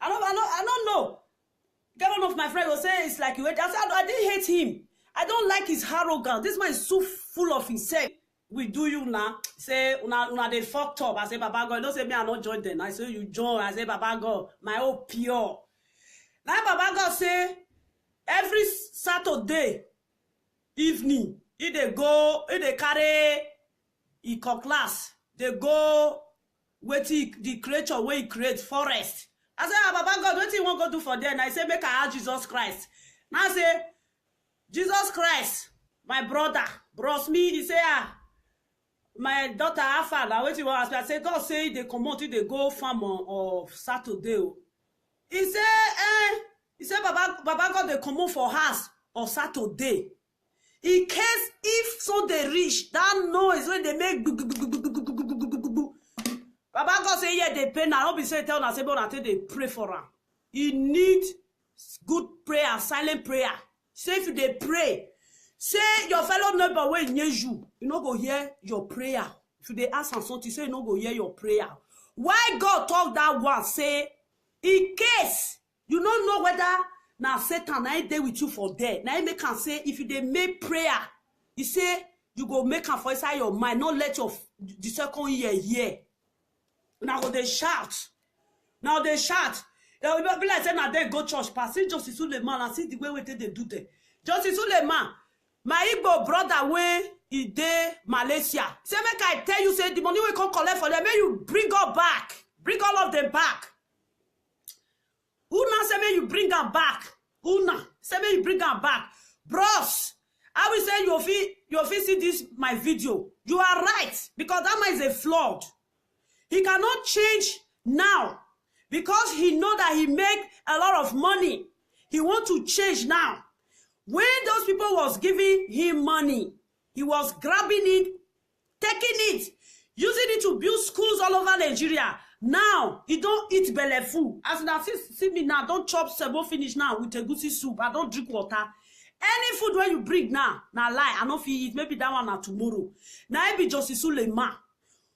I don't know. Get one of my friends will say it's like you hate. I said I didn't hate him. I don't like his arrogance. This man is so full of himself. we do you now. Say una they fucked up. I say Baba God, don't say me I not join them. I say you join. I say Baba God, my own pure. Now Baba God say every Saturday evening, if they carry eco class, they go with the creature where he create forest. I say, Baba God, what you want to go do for them? I say, make I ask Jesus Christ. Now I say, Jesus Christ, my brother, bros me, he say, my daughter Alpha, now what you want to ask me? I say, God say they come out, they go farm on Saturday. He say, Baba God, they come out for house on Saturday. In case if so they reach, that noise when they make Baba God say, yeah, they pay now. Don't be say, tell us, but they pray for her. You need good prayer, silent prayer. Say if they pray, say your fellow neighbor wey near you no go hear your prayer. If they ask something, say you no go hear your prayer. Why God talk that one? Say, in case you don't know whether now Satan I dey with you for there. Now you make am say if they make prayer, he say you go make am for inside your mind. Not let your the second year hear. Now they shout. Now they shout. They will be like saying now they go church pass. See Justice Suleiman and see the way they do that. Justice Suleiman, my Igbo brother when he dey Malaysia. Say make I tell you, say the money will come collect for them. May you bring all back. Bring all of them back. Una say may you bring them back. Una say may you bring them back. Bros, I will say you fit see this my video. You are right because that man is a flawed. He cannot change now because he know that he make a lot of money. He want to change now. When those people was giving him money, he was grabbing it, taking it, using it to build schools all over Nigeria. Now, he don't eat belle food. As you see me now, don't chop sebo finish now with a goosey soup. I don't drink water. Any food when you bring now lie, I don't feel it. Maybe that one na tomorrow. Now it be Justice Suleiman.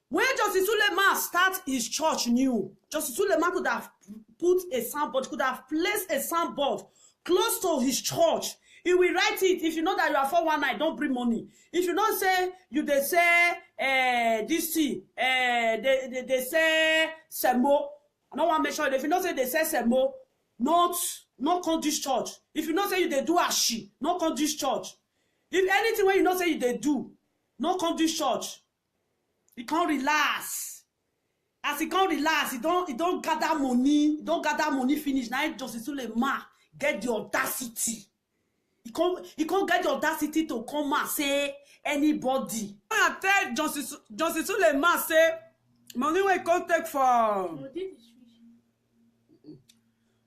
When Justice Suleiman start his church new, Justice Suleiman could have put a soundboard, could have placed a soundboard close to his church. He will write it. If you know that you are 419, don't bring money. If you don't say, they say, this thing, they say, Semo. I don't want to make sure. If you don't say, they say, Semo, not come this church. If you don't say, they do Ashi, not come this church. If anything when you don't say, they do, not come this church. He can't relax. As he can't relax, he don't gather money. He don't gather money finish. Now Justice Suleiman get the audacity. He can't get the audacity to come and say anybody. I tell Justice Suleiman say money we can't take for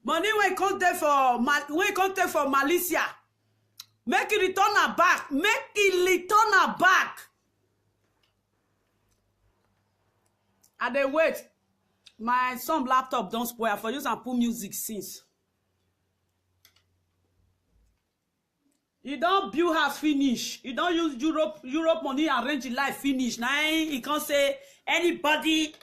money we can't take for Malaysia. Make it return her back. Make it return her back. And they wait. My son laptop don't spoil. For use and put music since. You don't build house finish. You don't use Europe money arrange life finish. Now you can't say anybody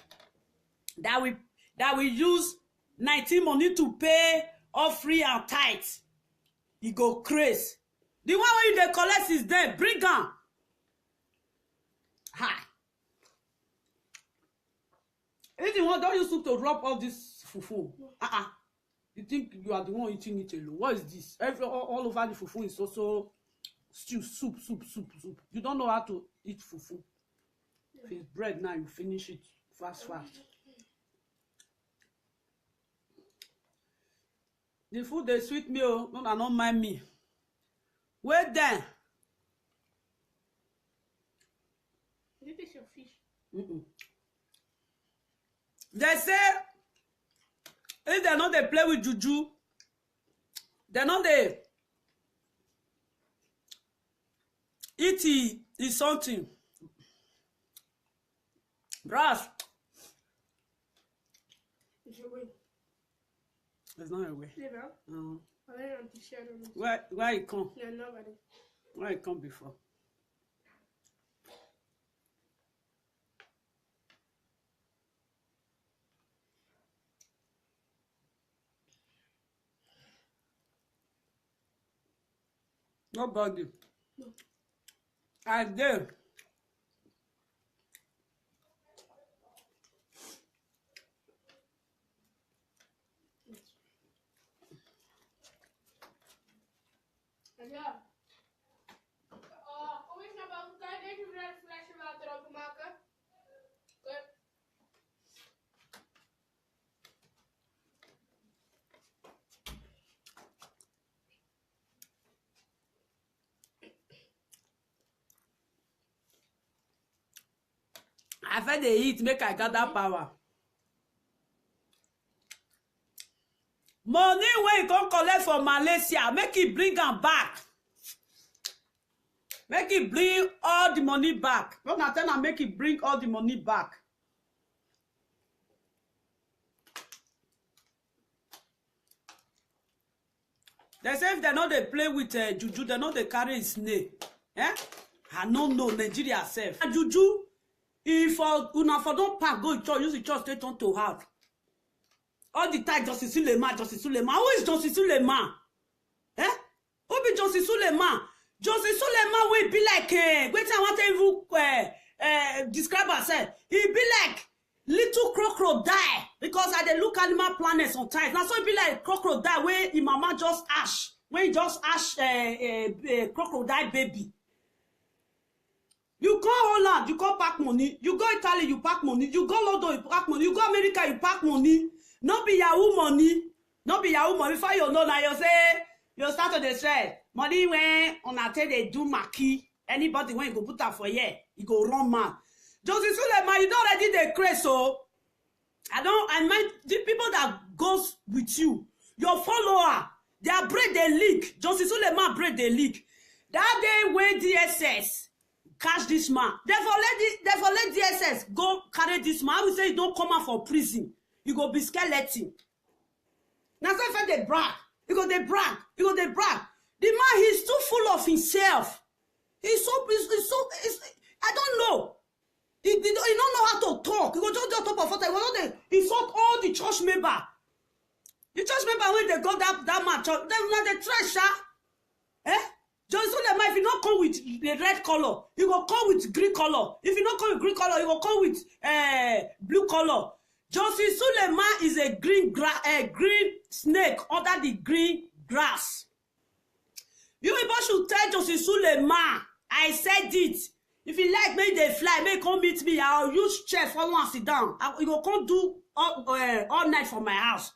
that will use 19 money to pay offering and tithes. You go crazy. The one where you dey collect is there. Bring am. Hi. If you want, don't use soup to rub all this fufu. You think you are the one eating it alone? What is this? All over the fufu is also stew, soup. You don't know how to eat fufu. If it's bread now, you finish it fast. The food they sweet me, oh, no, not mind me. Wait then. This is your fish. They say if they know they play with juju, they know they eat is something. Brass. It's your way. There's not a way. Never. No. Where it come? Yeah, nobody. Where it come before? Nobody. No. I did. Ja. Hoe is nou wel? Kan je deze flesje water openmaken? Oké. I feel the heat make I gather power. Money wey you go collect for Malaysia, make it bring am back. Make it bring all the money back. Don't tell am make it bring all the money back. They say if they know they play with juju, they know they carry snake. Eh? I no know Nigeria self. Juju, if una for don't pack go church, use the church straight on to have. All the time, Justice Suleiman, Justice Suleiman. Who is Justice Suleiman? Eh? Who be Justice Suleiman? Justice Suleiman will be like, wait, I want to describe herself. He be like little crocodile because I dey look Animal Planet sometimes. Now so it be like crocodile where his mama just ash, when he just ash crocodile baby. You go Holland, you go pack money. You go Italy, you pack money. You go London, you pack money. You go America, you pack money. No be Yahoo money. No be Yahoo money. Before you know now, you say, you start to say, money when on a tell they do maki. Anybody when you go put that for here, you go run man. Josie Suleiman, you don't already the craze, so I mind the people that goes with you, your follower, their bread they leak. Josie Suleiman bread they leak. That day when DSS catch this man, therefore let DSS go carry this man. I will say you don't come out for prison. You go be skeleton. Now so if they brag, you go they brag, you go they brag. The man, he's too full of himself. He's so I don't know. He don't know how to talk. He go just on top of water. He insult all the church member. The church member when they go that man church, they treasure. Eh? Johnson Suleiman, if you not come with the red color, you go come with green color. If you not come with green color, you go come with blue color. Johnson Suleiman is a green snake under the green grass. You people should tell Johnson Suleiman, I said it. If you like, make they fly, make come meet me. I'll use chair for one sit down. You go come do all night for my house.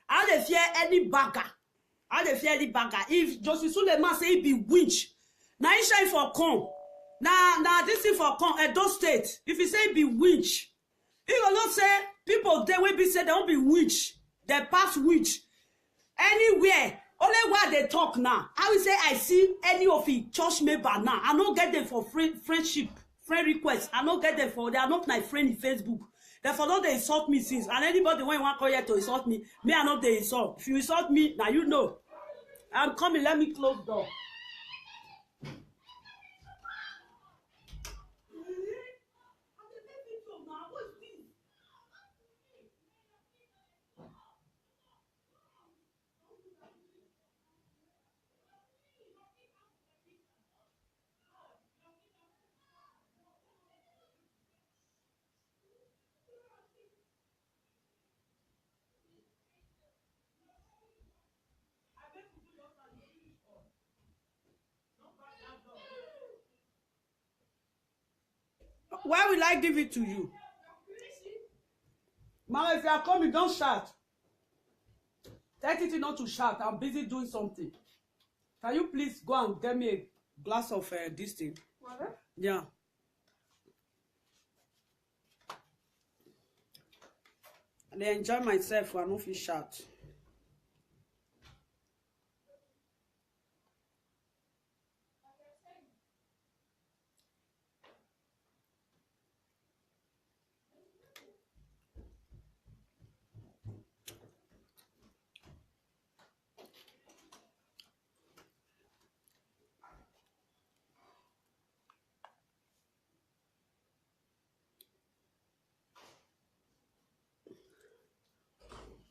I don't fear any bagger. I don't fear any bagger. If Johnson Suleiman say he be winch, now he shine for come. Now this thing for come Edo State. If he say he be winch, he will not say people they will be say they won't be winch. They pass winch anywhere. Only why they talk now. I will say I see any of the church member now. I don't get them for friendship, friend requests. I don't get them for they are not my friend in Facebook. Therefore, don't they insult me since. And anybody when you want to call here to insult me, me I not they insult. If you insult me, now you know. I'm coming. Let me close the door. Why will I give it to you? Mama, if you are coming, don't shout. Tell Titi not to shout. I'm busy doing something. Can you please go and get me a glass of this thing? Water? Yeah. And I enjoy myself when I don't feel shout.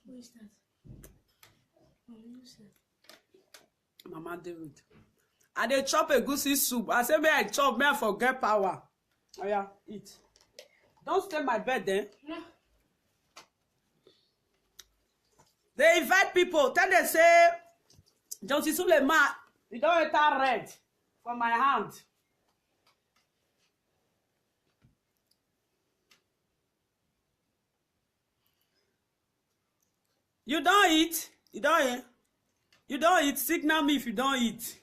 Who is that? Who is that? Mama David. I dey chop egusi soup. I say, may I chop, may I forget power. Oh yeah, eat. Don't stay my bed then. No. They invite people. Tell them say, Johnson Suleiman You don't enter red for my hand. You don't eat. You don't eat. You don't eat. Signal me if you don't eat.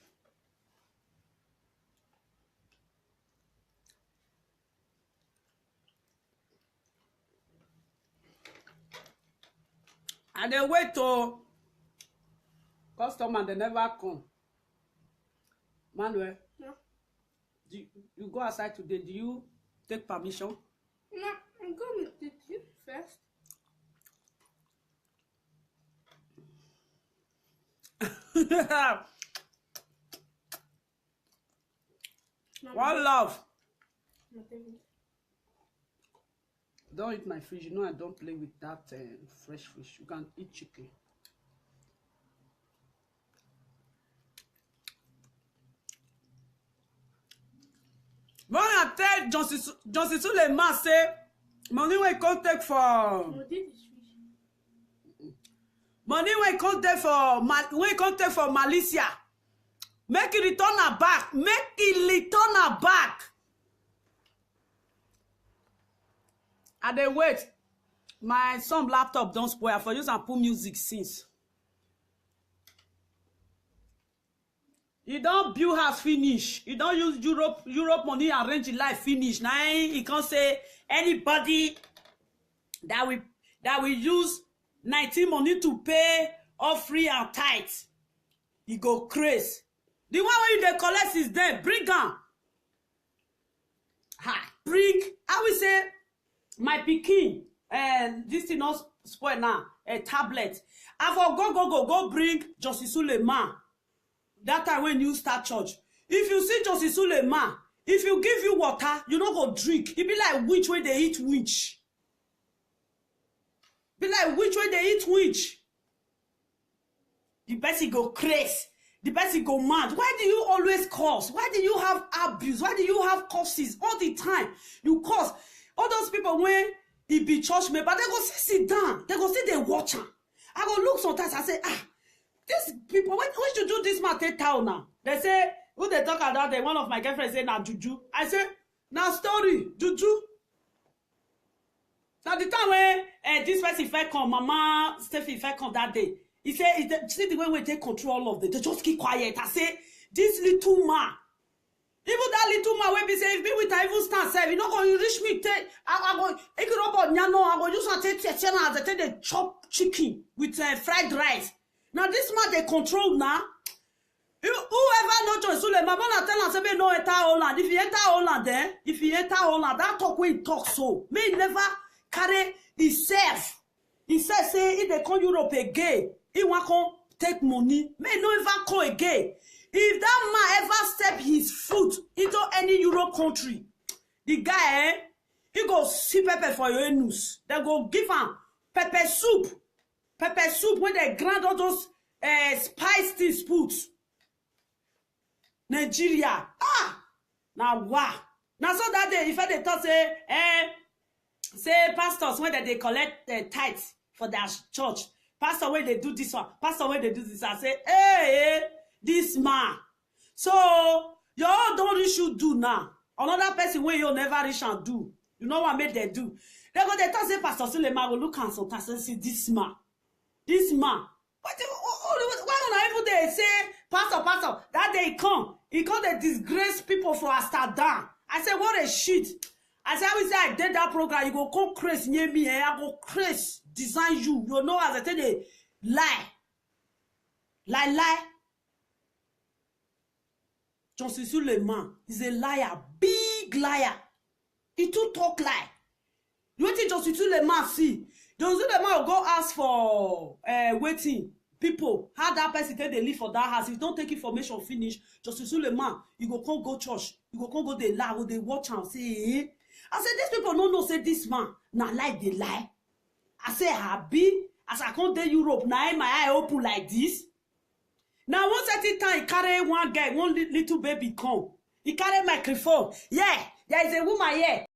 And they wait to customer, they never come. Manuel, No. You go outside today. Do you take permission? No, I'm going with you first. One love. Nothing. Don't eat my fish. You know I don't play with that fresh fish. You can eat chicken. When I tell Johnson Suleiman say money wey come take for No, this is fish. money wey come take for Malaysia, make it return her back. Make it return her back. I dey wait. My son laptop don't spoil. For use and put music since. You don't build house finish. You don't use Europe money arrange life finish. Now he can't say anybody that will use 19 money to pay offering and tithes. He go crazy. The one where you dey collect is there. Bring am. Bring. I will say my pikin and this thing not spoil now. A tablet. I for go bring Justice Suleiman. That time when you start church, if you see Justice Suleiman, if you give you water, you not go drink. It be like witch when they eat witch. Be like witch when they eat witch. The person go crazy. The person go mad. Why do you always curse? Why do you have abuse? Why do you have curses all the time? You curse. All those people when he be church member, they go sit down. They go sit they watch am. I go look sometimes. I say, these people, when you do this man take town now, they say, who they talk about that? One of my girlfriends say, now juju. I say, now story, juju. Now the time when this person fell come, Mama Steffi fell come that day, he said, see the way we take control of them, they just keep quiet. I say, this little man, even that little man will be say, if me with I even stand self, you not going to reach me, I go, if you don't go, I go use and take the chop chicken with fried rice. Now this man they control now. Whoever know John Suleiman, Mama tell us say no enter Holland. If you enter Holland, then if you enter Holland, that talk when he talk so. May never carry himself. He said say if they come Europe again, he want come take money. May no ever come again. If that man ever step his foot into any Europe country, the guy he go see pepper for your anus. They go give him pepper soup. Pepper soup when they grind all those spice things put. Nigeria. Now wow. Now so that day, if they talk say pastors when they collect tithes for their church. Pastor when they do this one. Pastor when they do this, I say, hey, this man. So you all don't reach you do now. Another person when you never reach and do. You know what made they do? They go they talk say Pastor Suleiman will look and sometimes and say this man. This man, why don't even they say, Pastor, that day he come they disgrace people for Amsterdam. I said, what a shit. I said, I will say I did that program, you go come crazy near me, and I go crazy, design you. You know, as I tell you, lie. Johnson Suleiman is a liar, big liar. He too talk lie. You want Johnson Suleiman see? Johnson Suleiman will go ask for waiting people. How that person take they live for that house? If you don't take information finish, Johnson Suleiman, you go come go church. You go come go they lie, go they watch and say, eh? I said, these people don't know say this man. Now like they lie. I say happy. As I come to Europe, now my eye open like this. Now one certain time, he carry one guy, one little baby come. He carry microphone. Yeah, there is a woman here.